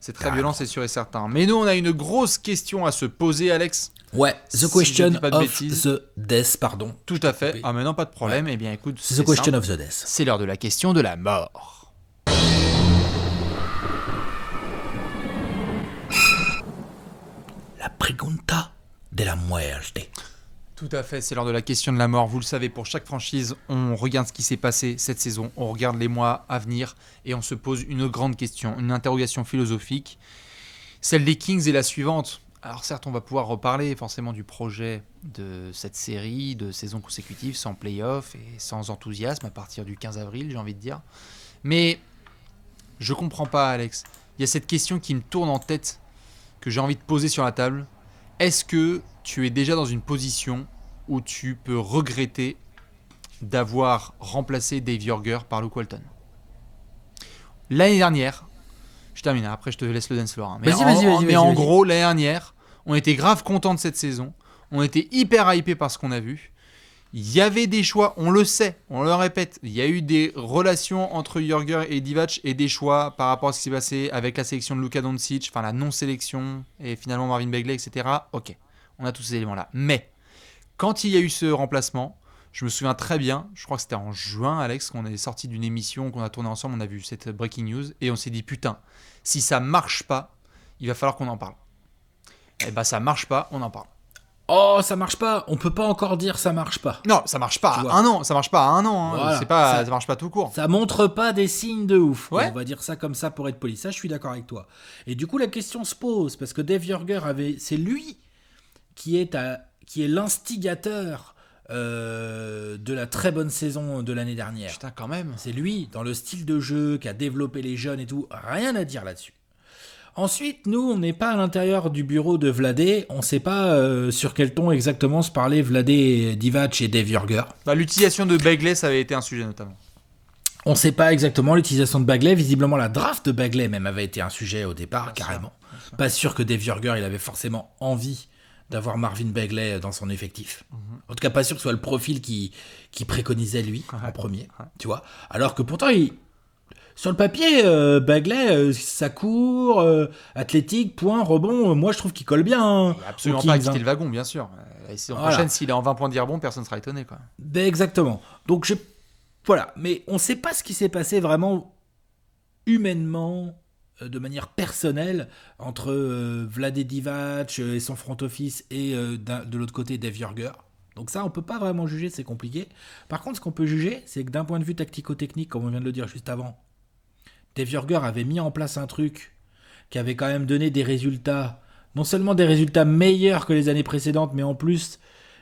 Speaker 1: C'est très violent, c'est sûr et certain. Mais nous, on a une grosse question à se poser, Alex.
Speaker 2: Ouais,
Speaker 1: Si
Speaker 2: the question
Speaker 1: je dis pas de
Speaker 2: of
Speaker 1: bêtises.
Speaker 2: the death, pardon.
Speaker 1: Tout à fait. Ah mais non, pas de problème. Eh bien écoute,
Speaker 2: C'est the question
Speaker 1: simple.
Speaker 2: of the death.
Speaker 1: C'est l'heure de la question de la mort.
Speaker 2: La pregunta de la muerte.
Speaker 1: Tout à fait, c'est l'heure de la question de la mort. Vous le savez, pour chaque franchise, on regarde ce qui s'est passé cette saison, on regarde les mois à venir et on se pose une grande question, une interrogation philosophique. Celle des Kings est la suivante. Alors certes, on va pouvoir reparler forcément du projet de cette série de saisons consécutives sans play-off et sans enthousiasme à partir du 15 avril, j'ai envie de dire. Mais je comprends pas, Alex. Il y a cette question qui me tourne en tête, que j'ai envie de poser sur la table. Est-ce que tu es déjà dans une position où tu peux regretter d'avoir remplacé Dave Yorger par Luke Walton? L'année dernière, je termine, après je te laisse le dance floor. Mais en gros, l'année dernière, on était grave content de cette saison. On était hyper hypé par ce qu'on a vu. Il y avait des choix, on le sait, on le répète. Il y a eu des relations entre Yorger et Divac et des choix par rapport à ce qui s'est passé avec la sélection de Luka Doncic, enfin la non-sélection et finalement Marvin Bagley, etc. Ok, on a tous ces éléments-là. Mais quand il y a eu ce remplacement, je me souviens très bien, je crois que c'était en juin, Alex, qu'on est sorti d'une émission qu'on a tournée ensemble, on a vu cette breaking news et on s'est dit putain, si ça marche pas, il va falloir qu'on en parle. Et bah ça marche pas, on en parle.
Speaker 2: Oh, ça marche pas. On peut pas encore dire ça marche pas.
Speaker 1: Non, ça marche pas à un an. Ça marche pas à un an. Hein.
Speaker 2: Voilà,
Speaker 1: c'est pas, ça marche pas tout court.
Speaker 2: Ça montre pas des signes de ouf.
Speaker 1: Ouais.
Speaker 2: On va dire ça comme ça pour être poli. Ça, je suis d'accord avec toi. Et du coup, la question se pose parce que Dave Yorger c'est lui qui est l'instigateur de la très bonne saison de l'année dernière.
Speaker 1: Putain, quand même.
Speaker 2: C'est lui, dans le style de jeu, qui a développé les jeunes et tout. Rien à dire là-dessus. Ensuite, nous, on n'est pas à l'intérieur du bureau de Vladé. On ne sait pas sur quel ton exactement se parlaient Vladé, Divac et Dave Yorger.
Speaker 1: Bah, l'utilisation de Bagley, ça avait été un sujet notamment.
Speaker 2: On ne sait pas exactement l'utilisation de Bagley. Visiblement, la draft de Bagley même avait été un sujet au départ, bien carrément. Sûr. Pas sûr que Dave Yorger il avait forcément envie d'avoir Marvin Bagley dans son effectif. En tout cas, pas sûr que ce soit le profil qui préconisait lui en premier. Tu vois. Alors que pourtant, sur le papier, Bagley, ça court, athlétique, point, rebond. Moi, je trouve qu'il colle bien. Hein,
Speaker 1: absolument pas quitter le wagon, bien sûr. La saison prochaine, s'il est en 20 points de rebond, personne ne sera étonné. Quoi.
Speaker 2: Ben, exactement. Donc, voilà. Mais on ne sait pas ce qui s'est passé vraiment humainement, de manière personnelle, entre Vlade Divac et son front office et de l'autre côté, Dave Yorger. Donc ça, on ne peut pas vraiment juger, c'est compliqué. Par contre, ce qu'on peut juger, c'est que d'un point de vue tactico-technique, comme on vient de le dire juste avant, Dave Yorger avait mis en place un truc qui avait quand même donné des résultats, non seulement des résultats meilleurs que les années précédentes, mais en plus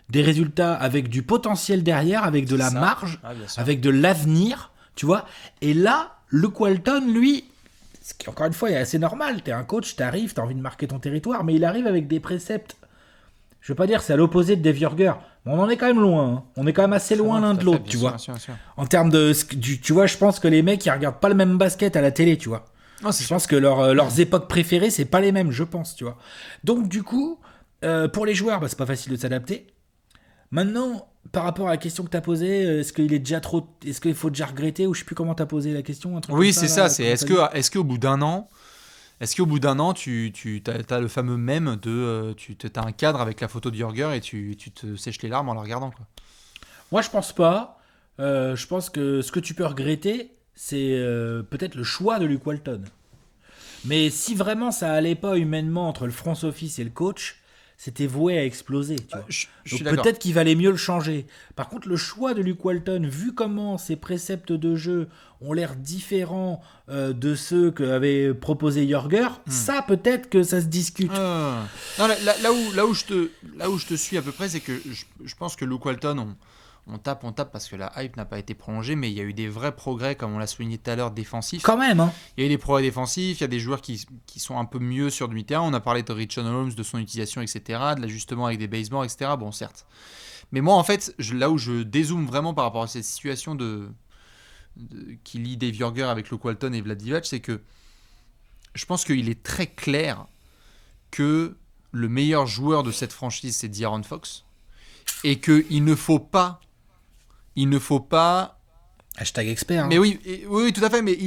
Speaker 2: des résultats avec du potentiel derrière, avec de la marge, avec de l'avenir, tu vois. Et là, Luke Walton, lui, ce qui encore une fois est assez normal, t'es un coach, t'arrives, t'as envie de marquer ton territoire, mais il arrive avec des préceptes. Je veux pas dire c'est à l'opposé de Dave Yorger, mais on en est quand même loin. Hein. On est quand même assez loin l'un de l'autre, tu vois. Bien sûr. En termes de, tu vois, je pense que les mecs ils regardent pas le même basket à la télé, tu vois. Non, je pense que leurs époques préférées c'est pas les mêmes, je pense, tu vois. Donc du coup, pour les joueurs, c'est pas facile de s'adapter. Maintenant, par rapport à la question que t'as posée, est-ce qu'il faut déjà regretter ou je sais plus comment t'as posé la question.
Speaker 1: Oui, c'est ça. C'est est-ce qu'au bout d'un an. Est-ce qu'au bout d'un an, tu as le fameux mème de tu as un cadre avec la photo de Yorger et tu te sèches les larmes en la regardant quoi.
Speaker 2: Moi, je pense pas. Je pense que ce que tu peux regretter, c'est peut-être le choix de Luke Walton. Mais si vraiment ça allait pas humainement entre le front office et le coach, c'était voué à exploser. Tu vois. Donc peut-être qu'il valait mieux le changer. Par contre, le choix de Luke Walton, vu comment ses préceptes de jeu ont l'air différents de ceux qu'avait proposé Yorger, ça peut-être que ça se discute.
Speaker 1: Non, là où je te suis à peu près, c'est que je pense que Luke Walton, on tape parce que la hype n'a pas été prolongée, mais il y a eu des vrais progrès, comme on l'a souligné tout à l'heure, défensifs.
Speaker 2: Quand même, hein.
Speaker 1: Il y a eu des progrès défensifs, il y a des joueurs qui sont un peu mieux sur demi-terrain. On a parlé de Richon Holmes, de son utilisation, etc., de l'ajustement avec des basements, etc. Bon, certes. Mais moi, en fait, là où je dézoome vraiment par rapport à cette situation qui lie Dave Yorger avec Luke Walton et Vlad Divac, c'est que je pense qu'il est très clair que le meilleur joueur de cette franchise, c'est De'Aaron Fox, et qu'il ne faut pas...
Speaker 2: Hashtag expert. Hein.
Speaker 1: Mais oui, tout à fait, mais...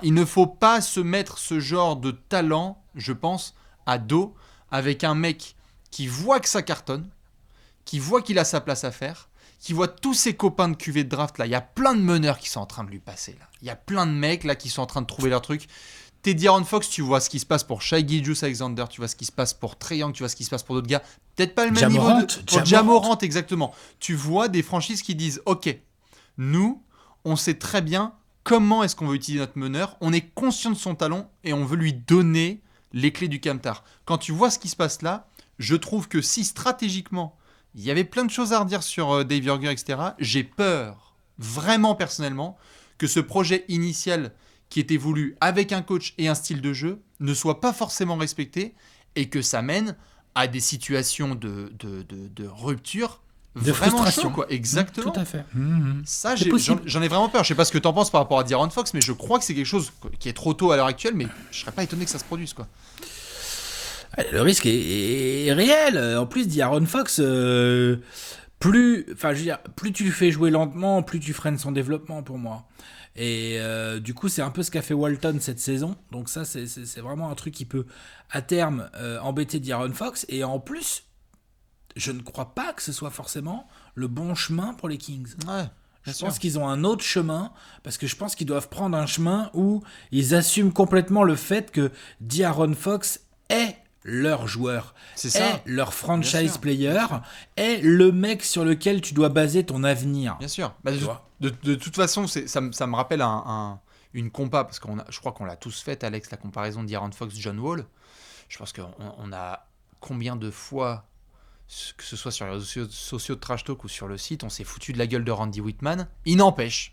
Speaker 1: il ne faut pas se mettre ce genre de talent, je pense, à dos, avec un mec qui voit que ça cartonne, qui voit qu'il a sa place à faire, qui voit tous ses copains de QV de draft, là, il y a plein de meneurs qui sont en train de lui passer, là. Il y a plein de mecs, là, qui sont en train de trouver leur truc. T'es De'Aaron Fox, tu vois ce qui se passe pour Shai Gilgeous-Alexander, tu vois ce qui se passe pour Trae Young, tu vois ce qui se passe pour d'autres gars. Peut-être pas le même niveau de Ja Morant, exactement. Tu vois des franchises qui disent, ok, nous, on sait très bien comment est-ce qu'on veut utiliser notre meneur, on est conscient de son talent et on veut lui donner les clés du camtar. Quand tu vois ce qui se passe là, je trouve que si stratégiquement, il y avait plein de choses à redire sur Dave Joerger, etc., j'ai peur, vraiment personnellement, que ce projet initial qui était voulu avec un coach et un style de jeu ne soit pas forcément respecté et que ça mène à des situations de rupture
Speaker 2: de
Speaker 1: vraiment
Speaker 2: frustration,
Speaker 1: chaud, quoi. Exactement.
Speaker 2: Tout à fait.
Speaker 1: Ça, j'en ai vraiment peur. Je sais pas ce que t'en penses par rapport à De'Aaron Fox, mais je crois que c'est quelque chose qui est trop tôt à l'heure actuelle, mais je serais pas étonné que ça se produise, quoi.
Speaker 2: Le risque est réel. En plus, De'Aaron Fox, plus tu le fais jouer lentement, plus tu freines son développement pour moi. Et du coup, c'est un peu ce qu'a fait Walton cette saison. Donc ça, c'est vraiment un truc qui peut, à terme, embêter De'Aaron Fox. Et en plus, je ne crois pas que ce soit forcément le bon chemin pour les Kings.
Speaker 1: Ouais,
Speaker 2: je pense qu'ils ont un autre chemin, parce que je pense qu'ils doivent prendre un chemin où ils assument complètement le fait que De'Aaron Fox est leur joueur, est leur franchise player, est le mec sur lequel tu dois baser ton avenir.
Speaker 1: Bien sûr. Bah, de toute façon, ça me rappelle une compa, parce que je crois qu'on l'a tous faite, Alex, la comparaison de De'Aaron Fox, John Wall. Je pense qu'on a combien de fois, que ce soit sur les réseaux sociaux de Trash Talk ou sur le site, on s'est foutu de la gueule de Randy Whitman. Il n'empêche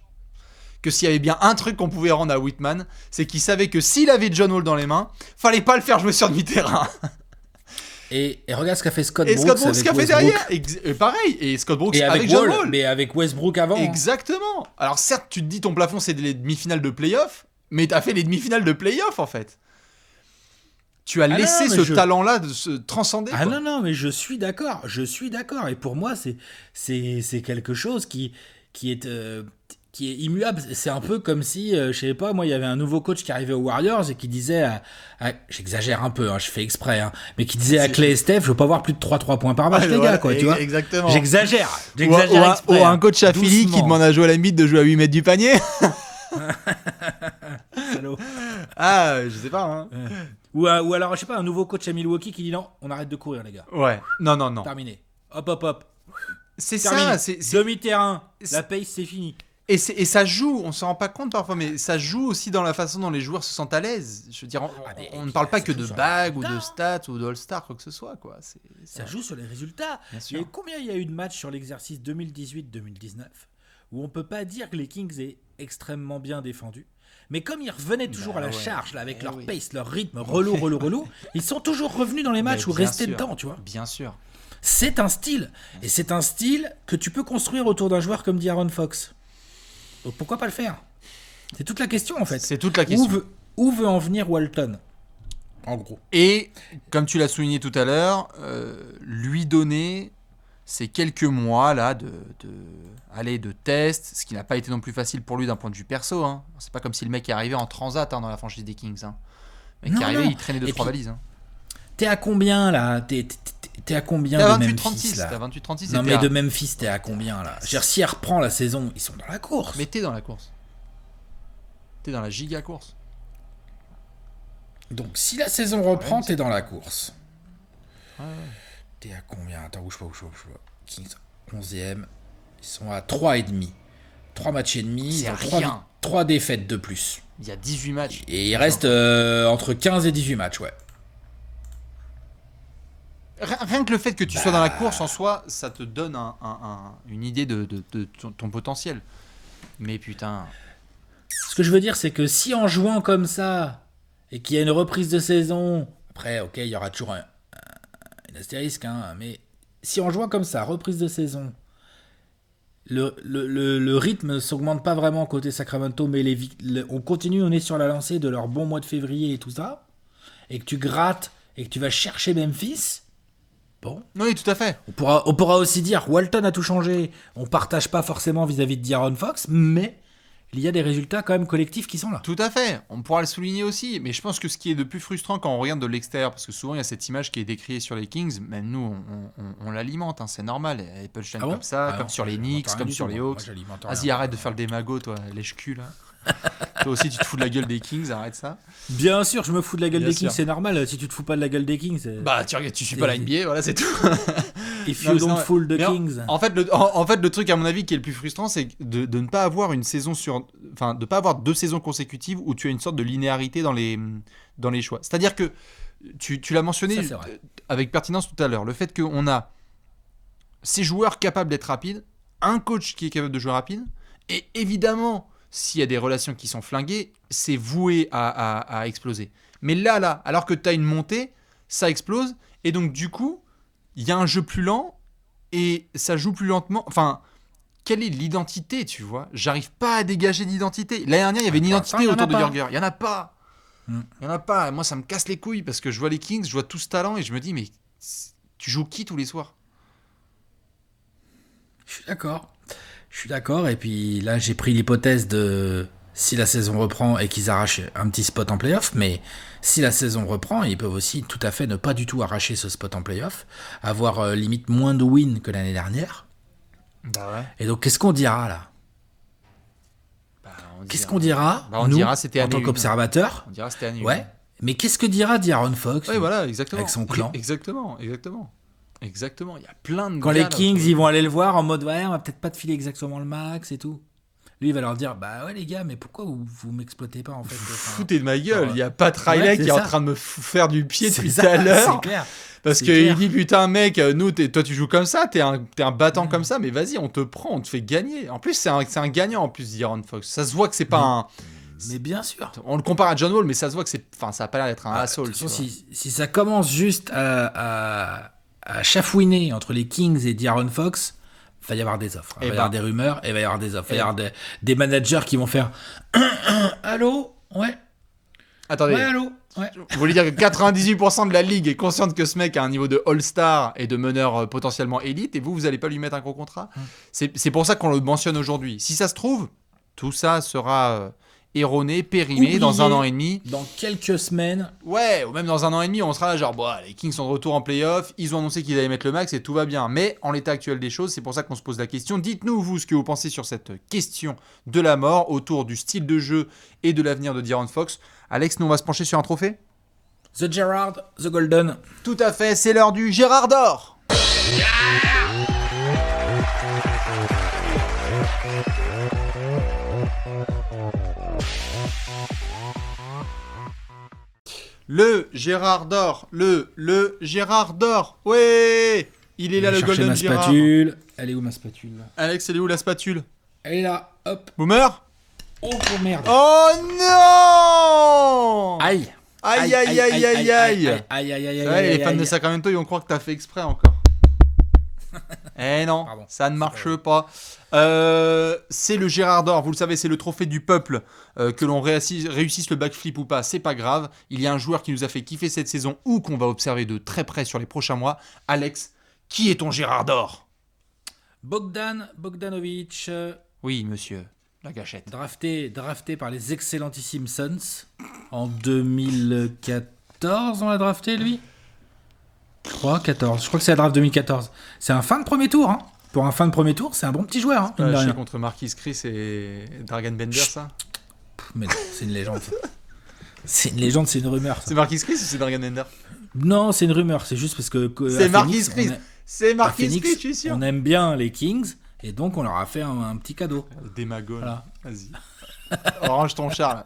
Speaker 1: que s'il y avait bien un truc qu'on pouvait rendre à Whitman, c'est qu'il savait que s'il avait John Wall dans les mains, fallait pas le faire jouer sur demi-terrain.
Speaker 2: Et regarde ce qu'a fait Scott
Speaker 1: Brooks. Et Scott Brooks ce qu'a fait derrière. Pareil. Et Scott Brooks avec John Wall.
Speaker 2: Mais avec Westbrook avant.
Speaker 1: Exactement. Alors certes, tu te dis ton plafond c'est les demi-finales de play-off, mais t'as fait les demi-finales de play-off en fait. Tu as laissé ce talent-là de se transcender.
Speaker 2: Ah quoi. Non, mais je suis d'accord. Et pour moi, c'est quelque chose qui est immuable. C'est un peu comme si, je sais pas, moi, il y avait un nouveau coach qui arrivait aux Warriors et qui disait, j'exagère un peu, hein, je fais exprès, hein, mais qui disait à Clay et Steph, je veux pas avoir plus de 3 points par match, les gars, quoi, tu vois.
Speaker 1: Exactement.
Speaker 2: J'exagère
Speaker 1: exprès. Ou un coach à Philly qui demande à Joel Embiid de jouer à 8 mètres du panier. Ah, je sais pas, hein.
Speaker 2: Ou alors, je sais pas, un nouveau coach à Milwaukee qui dit non, on arrête de courir, les gars.
Speaker 1: Ouais. Non.
Speaker 2: Terminé. Hop.
Speaker 1: C'est
Speaker 2: terminé.
Speaker 1: Ça. C'est...
Speaker 2: Demi-terrain. La pace, c'est fini.
Speaker 1: Et ça joue, on s'en rend pas compte parfois, mais ça joue aussi dans la façon dont les joueurs se sentent à l'aise. Je veux dire, on ne parle pas que de bagues ou de stats ou d'All-Star, quoi que ce soit, quoi.
Speaker 2: Ça joue sur les résultats. Combien il y a eu de matchs sur l'exercice 2018-2019 où on peut pas dire que les Kings aient extrêmement bien défendu, mais comme ils revenaient toujours à la charge, là, avec leur pace, leur rythme relou, ils sont toujours revenus dans les matchs ou restés dedans, tu vois.
Speaker 1: Bien sûr.
Speaker 2: C'est un style, et c'est un style que tu peux construire autour d'un joueur comme De'Aaron Fox. Donc pourquoi pas le faire ? C'est toute la question en fait.
Speaker 1: C'est toute la question.
Speaker 2: Où veut en venir Walton ? En gros.
Speaker 1: Et comme tu l'as souligné tout à l'heure, lui donner ces quelques mois là de test, ce qui n'a pas été non plus facile pour lui d'un point de vue perso. Hein. C'est pas comme si le mec est arrivé en transat dans la franchise des Kings. Hein. Le mec qui est arrivé, il traînait 2-3 valises. Hein.
Speaker 2: T'es à combien là ? T'es à combien de Memphis là ?
Speaker 1: T'es à 28-36.
Speaker 2: Non mais de Memphis, t'es à combien là ? Je veux dire, si elle reprend la saison, ils sont dans la course.
Speaker 1: Mais t'es dans la course. T'es dans la giga course.
Speaker 2: Donc si la saison reprend, t'es dans la course. Ouais. T'es à combien ? Attends, bouge pas. Kings 11e. Ils sont à 3,5. 3 matchs et demi.
Speaker 1: C'est rien.
Speaker 2: 3 défaites de plus.
Speaker 1: Il y a 18 matchs.
Speaker 2: Et il reste entre 15 et 18 matchs, ouais.
Speaker 1: Rien que le fait que tu sois dans la course en soi, ça te donne une idée de ton potentiel. Mais putain...
Speaker 2: Ce que je veux dire, c'est que si en jouant comme ça, et qu'il y a une reprise de saison... Après, ok, il y aura toujours un astérisque, hein, mais si en jouant comme ça, reprise de saison, le rythme ne s'augmente pas vraiment côté Sacramento, mais on continue, on est sur la lancée de leur bon mois de février et tout ça, et que tu grattes et que tu vas chercher Memphis, bon.
Speaker 1: Oui, tout à fait.
Speaker 2: On pourra aussi dire Walton a tout changé. On partage pas forcément vis-à-vis de De'Aaron Fox, mais il y a des résultats quand même collectifs qui sont là.
Speaker 1: Tout à fait, on pourra le souligner aussi, mais je pense que ce qui est de plus frustrant quand on regarde de l'extérieur, parce que souvent il y a cette image qui est décriée sur les Kings, même nous on l'alimente, hein, c'est normal, les punchlines comme ça, comme sur les Knicks, comme sur les Hawks. Vas-y, arrête de faire le démago, toi, lèche-cul là. Toi aussi tu te fous de la gueule des Kings, arrête ça.
Speaker 2: Bien sûr, je me fous de la gueule des Kings, c'est normal, si tu te fous pas de la gueule des Kings.
Speaker 1: Bah tu suis pas la NBA, voilà, c'est tout.
Speaker 2: If you don't fool the Kings.
Speaker 1: En fait, le truc à mon avis qui est le plus frustrant, c'est de ne pas avoir une saison de pas avoir 2 saisons consécutives où tu as une sorte de linéarité dans les choix. C'est-à-dire que tu l'as mentionné avec pertinence tout à l'heure, le fait qu'on a ces joueurs capables d'être rapides, un coach qui est capable de jouer rapide, et évidemment, s'il y a des relations qui sont flinguées, c'est voué à exploser. Mais là, alors que tu as une montée, ça explose, et donc du coup, il y a un jeu plus lent, et ça joue plus lentement. Enfin, quelle est l'identité, tu vois ? J'arrive pas à dégager d'identité. L'année dernière, il y avait une identité autour de Gurger. Il y en a pas. Il y en a pas. Moi, ça me casse les couilles, parce que je vois les Kings, je vois tout ce talent, et je me dis, mais tu joues qui tous les soirs ?
Speaker 2: Je suis d'accord, et puis là j'ai pris l'hypothèse de si la saison reprend et qu'ils arrachent un petit spot en playoff, mais si la saison reprend, ils peuvent aussi tout à fait ne pas du tout arracher ce spot en playoff, avoir limite moins de wins que l'année dernière.
Speaker 1: Bah ouais.
Speaker 2: Et donc qu'est-ce qu'on dira là ? Qu'est-ce qu'on dira,
Speaker 1: on
Speaker 2: nous,
Speaker 1: dira c'était
Speaker 2: en tant qu'observateurs ?
Speaker 1: On dira c'était annulé.
Speaker 2: Ouais, mais qu'est-ce que dira De'Aaron Fox
Speaker 1: voilà, exactement.
Speaker 2: avec son clan ?
Speaker 1: Exactement, il y a plein de
Speaker 2: Quand les Kings, ils vont aller le voir en mode ouais, on va peut-être pas te filer exactement le max et tout. Lui, il va leur dire bah ouais les gars, mais pourquoi vous m'exploitez pas en fait ?
Speaker 1: Foutez de ma gueule, il y a Pat Riley qui est en train de me faire du pied depuis tout à
Speaker 2: C'est
Speaker 1: l'heure.
Speaker 2: clair.
Speaker 1: Parce qu'il dit putain mec, toi tu joues comme ça, t'es un battant comme ça, mais vas-y on te prend, on te fait gagner. En plus c'est un gagnant en plus De'Aaron Fox. Ça se voit que c'est pas un.
Speaker 2: Mais bien sûr.
Speaker 1: On le compare à John Wall, mais ça se voit que ça a pas l'air d'être un asshole.
Speaker 2: Si ça commence juste à chafouiner entre les Kings et De'Aaron Fox, il va y avoir des offres. Il va y avoir des rumeurs et il va y avoir des offres. Il va y avoir des managers qui vont faire allô ? Ouais.
Speaker 1: Attendez.
Speaker 2: Ouais, allô ? Ouais.
Speaker 1: Vous voulez dire que 98% de la ligue est consciente que ce mec a un niveau de All-Star et de meneur potentiellement élite, et vous allez pas lui mettre un gros contrat ? C'est pour ça qu'on le mentionne aujourd'hui. Si ça se trouve, tout ça sera erroné, périmé. Oublié dans 1 an et demi.
Speaker 2: Dans quelques semaines.
Speaker 1: Ouais, ou même dans 1 an et demi, on sera là genre, les Kings sont de retour en playoff, ils ont annoncé qu'ils allaient mettre le max et tout va bien. Mais en l'état actuel des choses, c'est pour ça qu'on se pose la question. Dites-nous, vous, ce que vous pensez sur cette question de la mort autour du style de jeu et de l'avenir de De'Aaron Fox. Alex, nous on va se pencher sur un trophée ?
Speaker 2: The Gerrard, The Golden.
Speaker 1: Tout à fait, c'est l'heure du Gérard d'or. Le Gérard d'or, le Gérard d'or. Ouais, il est là, le Golden Gérard.
Speaker 2: Spatule. Elle est où ma spatule là ?
Speaker 1: Alex, elle est où la spatule ?
Speaker 2: Elle est là, hop.
Speaker 1: Boomer ?
Speaker 2: Oh merde.
Speaker 1: Oh non !
Speaker 2: Aïe.
Speaker 1: Aïe, aïe, aïe, aïe, aïe.
Speaker 2: Aïe.
Speaker 1: Les fans de Sacramento, ils vont croire que t'as fait exprès encore. Eh non, pardon, ça ne marche pas. C'est le Gérard d'or, vous le savez, c'est le trophée du peuple. Que l'on réussisse le backflip ou pas, c'est pas grave. Il y a un joueur qui nous a fait kiffer cette saison ou qu'on va observer de très près sur les prochains mois. Alex, qui est ton Gérard d'or ?
Speaker 2: Bogdan Bogdanovic.
Speaker 1: Oui, monsieur, la gâchette.
Speaker 2: Drafté par les excellentissimes Suns en 2014, on l'a drafté lui ? 14. Je crois que c'est la draft 2014. C'est un fin de premier tour. Hein. Pour un fin de premier tour, c'est un bon petit joueur. Hein,
Speaker 1: je contre Marquis Chris et Dragan Bender, ça.
Speaker 2: Mais non, c'est une légende. Ça. C'est une légende, c'est une rumeur. Ça.
Speaker 1: C'est Marquis Chris ou c'est Dragan Bender ?
Speaker 2: Non, c'est une rumeur. C'est juste parce que
Speaker 1: c'est Marquis Chris. C'est Marquis Chris, je suis sûr.
Speaker 2: On aime bien les Kings et donc on leur a fait un petit cadeau.
Speaker 1: Démago. Voilà. Vas-y. Orange ton char.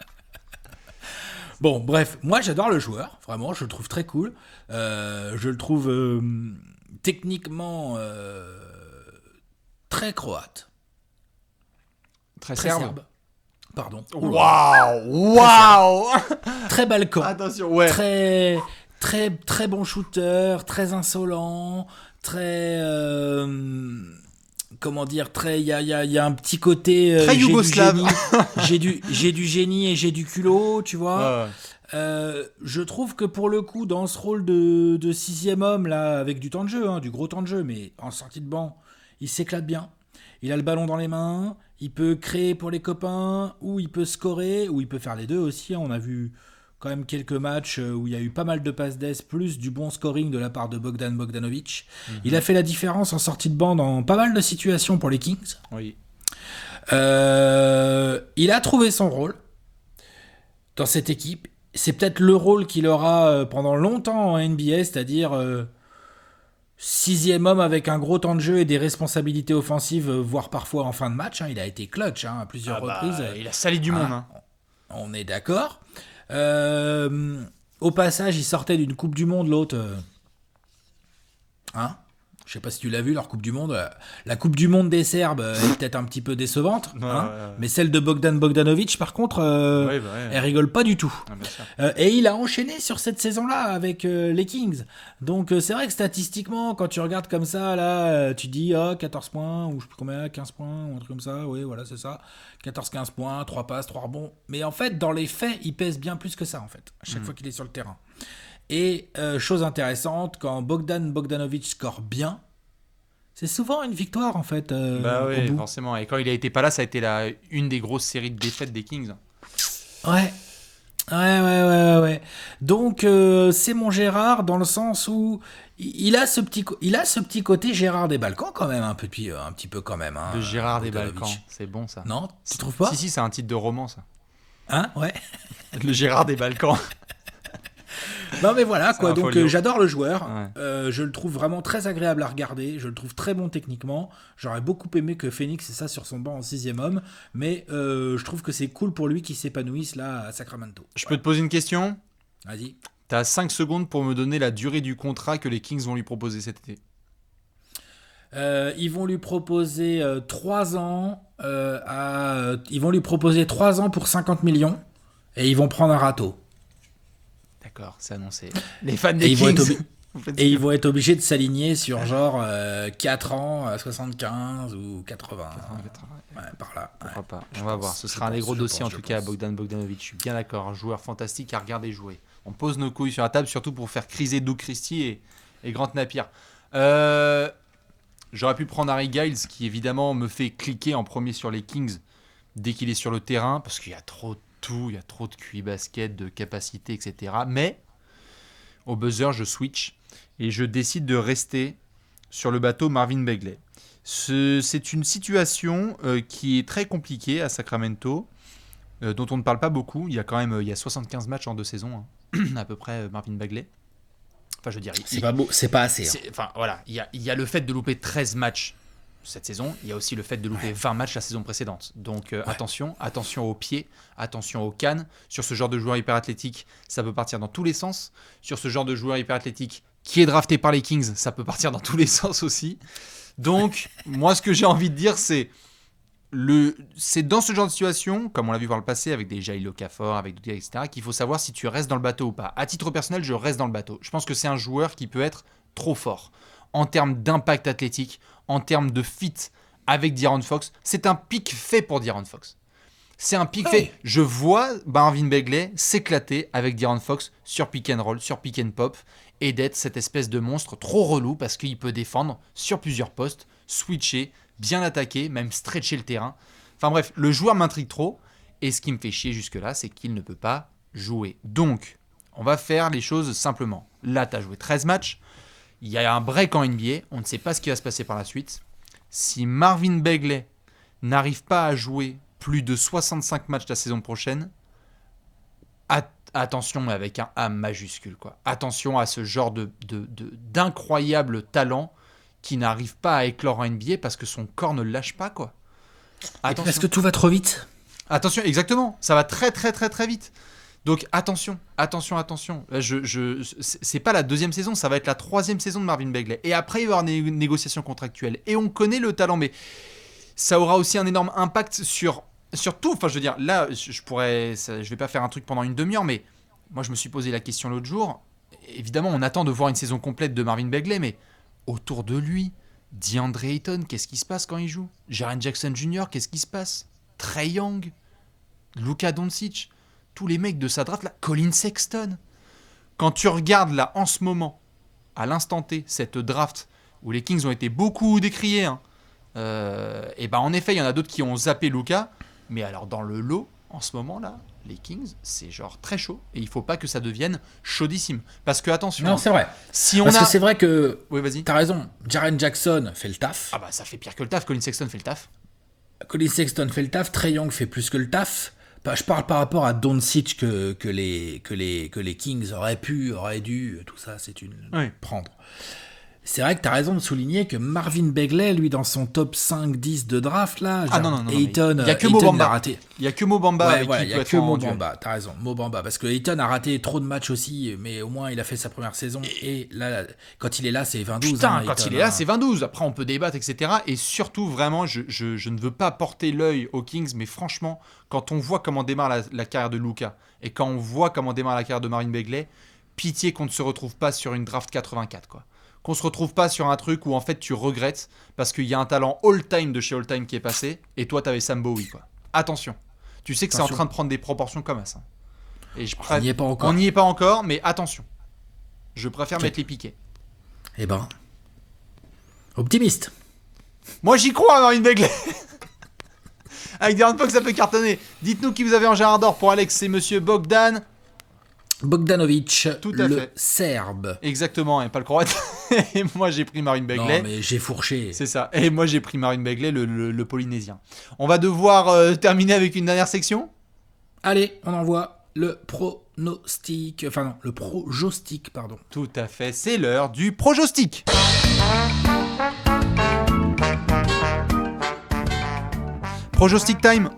Speaker 2: Bon, bref, moi j'adore le joueur, vraiment, je le trouve très cool. Je le trouve techniquement très croate.
Speaker 1: Très serbe.
Speaker 2: Pardon.
Speaker 1: Waouh.
Speaker 2: Très balkan.
Speaker 1: Attention, ouais.
Speaker 2: Très bon shooter, très insolent, très comment dire, très, il y a un petit côté
Speaker 1: Très yougoslave.
Speaker 2: J'ai du génie et j'ai du culot, tu vois.
Speaker 1: Ouais.
Speaker 2: Je trouve que pour le coup, dans ce rôle de sixième homme, là, avec du temps de jeu, hein, du gros temps de jeu, mais en sortie de banc, il s'éclate bien. Il a le ballon dans les mains, il peut créer pour les copains, ou il peut scorer, ou il peut faire les deux aussi. On a vu quand même quelques matchs où il y a eu pas mal de passes d'ess, plus du bon scoring de la part de Bogdan Bogdanovic. Il a fait la différence en sortie de banc dans pas mal de situations pour les Kings.
Speaker 1: Oui.
Speaker 2: Il a trouvé son rôle dans cette équipe. C'est peut-être le rôle qu'il aura pendant longtemps en NBA, c'est-à-dire sixième homme avec un gros temps de jeu et des responsabilités offensives, voire parfois en fin de match. Hein. Il a été clutch à plusieurs reprises.
Speaker 1: Il a sali du monde. Hein.
Speaker 2: On est d'accord. Au passage, il sortait d'une Coupe du Monde, l'autre. Hein? Je sais pas si tu l'as vu, leur Coupe du Monde. La Coupe du Monde des Serbes est peut-être un petit peu décevante. Ouais. Mais celle de Bogdan Bogdanovic, par contre, elle rigole pas du tout. Et il a enchaîné sur cette saison-là avec les Kings. Donc c'est vrai que statistiquement, quand tu regardes comme ça, là, tu dis 14 points, ou je sais plus combien, 15 points, ou un truc comme ça. Oui, voilà, c'est ça. 14-15 points, 3 passes, 3 rebonds. Mais en fait, dans les faits, il pèse bien plus que ça, en fait, à chaque fois qu'il est sur le terrain. Et chose intéressante, quand Bogdan Bogdanovic score bien, c'est souvent une victoire en fait.
Speaker 1: Oui, forcément. Et quand il a été pas là, ça a été une des grosses séries de défaites des Kings.
Speaker 2: Ouais. Donc c'est mon Gérard dans le sens où il a ce petit côté Gérard des Balkans quand même, un petit peu quand même. Hein,
Speaker 1: le Gérard des Balkans, c'est bon ça.
Speaker 2: Non, tu trouves pas ?
Speaker 1: Si, c'est un titre de roman ça.
Speaker 2: Hein, ouais.
Speaker 1: Le Gérard des Balkans.
Speaker 2: Non mais voilà quoi, donc j'adore le joueur, je le trouve vraiment très agréable à regarder, je le trouve très bon techniquement, j'aurais beaucoup aimé que Phoenix ait ça sur son banc en sixième homme, mais je trouve que c'est cool pour lui qu'il s'épanouisse là à Sacramento.
Speaker 1: Je peux te poser une question ?
Speaker 2: Vas-y.
Speaker 1: T'as 5 secondes pour me donner la durée du contrat que les Kings vont lui proposer cet été.
Speaker 2: Ils vont lui proposer 3 ans ils vont lui proposer 3 ans pour 50 millions et ils vont prendre un râteau.
Speaker 1: D'accord, c'est annoncé. Les fans des Kings.
Speaker 2: Ils vont être obligés de s'aligner sur genre 4 ans, 75 ou 80. Ouais, par là.
Speaker 1: Pourquoi pas. On va voir. Ce sera un des gros dossiers en tout cas, Bogdan Bogdanovic. Je suis bien d'accord. Un joueur fantastique à regarder jouer. On pose nos couilles sur la table, surtout pour faire criser Doug Christie et Grant Napier. J'aurais pu prendre Harry Giles, qui évidemment me fait cliquer en premier sur les Kings dès qu'il est sur le terrain, parce qu'il y a trop de tout, il y a trop de QI basket, de capacité, etc. Mais au buzzer, je switch et je décide de rester sur le bateau Marvin Bagley. C'est une situation qui est très compliquée à Sacramento, dont on ne parle pas beaucoup. Il y a 75 matchs en 2 saisons, à peu près, Marvin Bagley. Enfin, je veux dire,
Speaker 2: c'est pas assez.
Speaker 1: Enfin, voilà, il y a le fait de louper 13 matchs cette saison, il y a aussi le fait de louper 20 matchs la saison précédente. Donc attention aux pieds, attention aux cannes. Sur ce genre de joueur hyper athlétique, ça peut partir dans tous les sens. Sur ce genre de joueur hyper athlétique qui est drafté par les Kings, ça peut partir dans tous les sens aussi. Donc moi ce que j'ai envie de dire c'est dans ce genre de situation, comme on l'a vu par le passé avec des Jahlil Okafor, avec d'autres gars, etc., qu'il faut savoir si tu restes dans le bateau ou pas. À titre personnel, je reste dans le bateau. Je pense que c'est un joueur qui peut être trop fort en termes d'impact athlétique, en termes de fit avec De'Aaron Fox. C'est un pic fait pour De'Aaron Fox. C'est un pic fait. Je vois Marvin Bagley s'éclater avec De'Aaron Fox sur pick and roll, sur pick and pop, et d'être cette espèce de monstre trop relou parce qu'il peut défendre sur plusieurs postes, switcher, bien attaquer, même stretcher le terrain. Enfin bref, le joueur m'intrigue trop, et ce qui me fait chier jusque-là, c'est qu'il ne peut pas jouer. Donc, on va faire les choses simplement. Là, tu as joué 13 matchs, il y a un break en NBA, on ne sait pas ce qui va se passer par la suite. Si Marvin Bagley n'arrive pas à jouer plus de 65 matchs la saison prochaine, attention avec un A majuscule, quoi. Attention à ce genre d'incroyable talent qui n'arrive pas à éclore en NBA parce que son corps ne le lâche pas, quoi.
Speaker 2: Attention. Parce que tout va trop vite.
Speaker 1: Attention, exactement. Ça va très très très très vite. Donc attention. C'est pas la 2e saison, ça va être la 3e saison de Marvin Bagley. Et après, il va y avoir des négociations contractuelles. Et on connaît le talent, mais ça aura aussi un énorme impact sur tout. Enfin, je veux dire, là, je vais pas faire un truc pendant une demi-heure, mais moi, je me suis posé la question l'autre jour. Évidemment, on attend de voir une saison complète de Marvin Bagley, mais autour de lui, DeAndre Ayton, qu'est-ce qui se passe quand il joue? Jaren Jackson Jr., qu'est-ce qui se passe? Trae Young, Luka Doncic, tous les mecs de sa draft là, Colin Sexton. Quand tu regardes là en ce moment, à l'instant T, cette draft où les Kings ont été beaucoup décriés, hein, et ben en effet, il y en a d'autres qui ont zappé Luka, mais alors dans le lot, en ce moment là, les Kings, c'est genre très chaud, et il faut pas que ça devienne chaudissime. Parce que attention,
Speaker 2: Non, c'est vrai.
Speaker 1: si on
Speaker 2: Parce
Speaker 1: a...
Speaker 2: que c'est vrai que
Speaker 1: Oui, vas-y.
Speaker 2: t'as raison. Jaren Jackson fait le taf.
Speaker 1: Ah bah ça fait pire que le taf, Colin Sexton fait le taf.
Speaker 2: Colin Sexton fait le taf. Trae Young fait plus que le taf. Bah, je parle par rapport à Doncic que les Kings auraient dû, tout ça, c'est une
Speaker 1: Oui.
Speaker 2: prendre. C'est vrai que tu as raison de souligner que Marvin Bagley, lui, dans son top 5-10 de draft, là, Ayton,
Speaker 1: il y a que
Speaker 2: Ayton,
Speaker 1: Mo Bamba.
Speaker 2: il a raté.
Speaker 1: Il y a que Mo Bamba avec
Speaker 2: Ouais,
Speaker 1: qui
Speaker 2: il
Speaker 1: il
Speaker 2: y
Speaker 1: peut
Speaker 2: a
Speaker 1: être
Speaker 2: que
Speaker 1: en
Speaker 2: Mo
Speaker 1: duel.
Speaker 2: Bamba, t'as raison, Mo Bamba, parce que Ayton a raté trop de matchs aussi, mais au moins il a fait sa première saison, et là, quand il est là, c'est 20-12.
Speaker 1: Putain,
Speaker 2: hein,
Speaker 1: quand
Speaker 2: Ayton,
Speaker 1: il est là,
Speaker 2: hein.
Speaker 1: c'est 22. Après, on peut débattre, etc. Et surtout, vraiment, je ne veux pas porter l'œil aux Kings, mais franchement, quand on voit comment démarre la carrière de Luka, et quand on voit comment démarre la carrière de Marvin Bagley, pitié qu'on ne se retrouve pas sur une draft 84, quoi. Qu'on se retrouve pas sur un truc où en fait tu regrettes parce qu'il y a un talent all-time de chez all-time qui est passé, et toi t'avais Sam Bowie, quoi. Attention. Tu sais que c'est en train de prendre des proportions comme ça. Et
Speaker 2: On n'y est pas encore.
Speaker 1: On n'y est pas encore, mais attention. Je préfère mettre les piquets.
Speaker 2: Eh ben, optimiste.
Speaker 1: Moi j'y crois, Marvin Bagley. Avec De'Aaron Fox ça peut cartonner. Dites-nous qui vous avez en Gérard d'or. Pour Alex, c'est monsieur Bogdan
Speaker 2: Bogdanovic,
Speaker 1: Tout à
Speaker 2: le
Speaker 1: fait.
Speaker 2: Serbe.
Speaker 1: Exactement, et pas le croate. Et moi j'ai pris Marvin Bagley.
Speaker 2: Non, mais j'ai fourché.
Speaker 1: C'est ça. Et moi j'ai pris Marvin Bagley, le polynésien. On va devoir terminer avec une dernière section.
Speaker 2: Allez, on envoie le pronostic. Enfin non, le projostic, pardon.
Speaker 1: Tout à fait, c'est l'heure du projostic. Projostic time.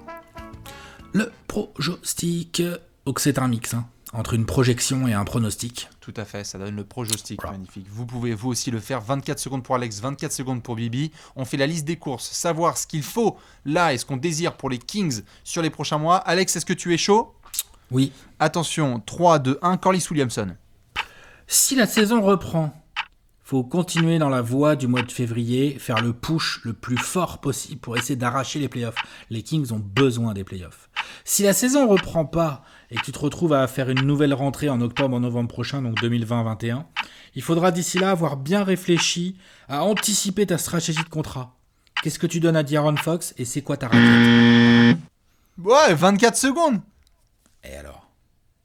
Speaker 2: Le projostic. Donc c'est un mix, hein, entre une projection et un pronostic.
Speaker 1: Tout à fait, ça donne le projostic,
Speaker 2: Voilà.
Speaker 1: magnifique. Vous pouvez vous aussi le faire, 24 secondes pour Alex, 24 secondes pour Bibi. On fait la liste des courses, savoir ce qu'il faut là et ce qu'on désire pour les Kings sur les prochains mois. Alex, est-ce que tu es chaud?
Speaker 2: Oui.
Speaker 1: Attention, 3, 2, 1, Corliss Williamson.
Speaker 2: Si la saison reprend, faut continuer dans la voie du mois de février, faire le push le plus fort possible pour essayer d'arracher les playoffs. Les Kings ont besoin des playoffs. Si la saison reprend pas et que tu te retrouves à faire une nouvelle rentrée en octobre, en novembre prochain, donc 2020-21, il faudra d'ici là avoir bien réfléchi à anticiper ta stratégie de contrat. Qu'est-ce que tu donnes à De'Aaron Fox et c'est quoi ta raquette?
Speaker 1: Ouais, 24 secondes.
Speaker 2: Et alors?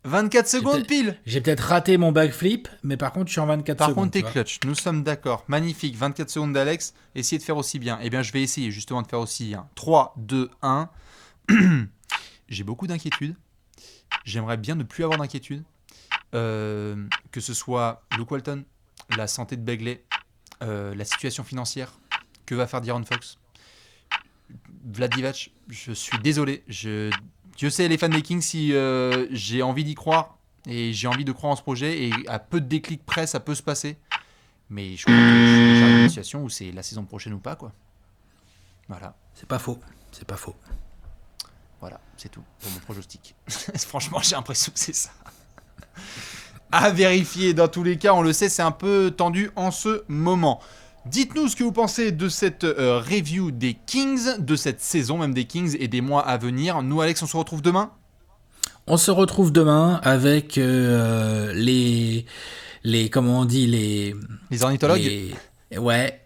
Speaker 1: 24 secondes pile.
Speaker 2: J'ai peut-être raté mon backflip, mais par contre je suis en 24
Speaker 1: Par
Speaker 2: secondes.
Speaker 1: contre, t'es
Speaker 2: tu vois.
Speaker 1: clutch. Nous sommes d'accord. Magnifique. 24 secondes d'Alex. Essayez de faire aussi bien. Eh bien, je vais essayer justement de faire aussi bien. 3, 2, 1. J'ai beaucoup d'inquiétudes. J'aimerais bien ne plus avoir d'inquiétudes. Que ce soit Luke Walton, la santé de Bagley, la situation financière. Que va faire De'Aaron Fox? Vlad Divac, je suis désolé. Dieu sait les fans des Kings si j'ai envie d'y croire et j'ai envie de croire en ce projet, et à peu de déclic près ça peut se passer, mais je crois que je suis déjà dans une situation où c'est la saison prochaine ou pas, quoi. Voilà,
Speaker 2: C'est pas faux. C'est pas faux.
Speaker 1: voilà, c'est tout pour mon pronostic. Franchement j'ai l'impression que c'est ça. À vérifier, dans tous les cas, on le sait, c'est un peu tendu en ce moment. Dites-nous ce que vous pensez de cette review des Kings, de cette saison même des Kings et des mois à venir. Nous, Alex, on se retrouve demain.
Speaker 2: On se retrouve demain avec les comment on dit
Speaker 1: Les ornithologues.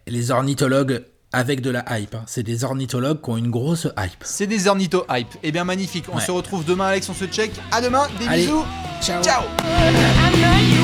Speaker 2: les ornithologues avec de la hype. Hein. C'est des ornithologues qui ont une grosse hype.
Speaker 1: C'est des ornitho-hype. Eh bien, magnifique. On
Speaker 2: Ouais.
Speaker 1: se retrouve demain, Alex, on se check. À demain, des
Speaker 2: Allez,
Speaker 1: bisous.
Speaker 2: ciao.
Speaker 1: Ciao.
Speaker 3: I'm not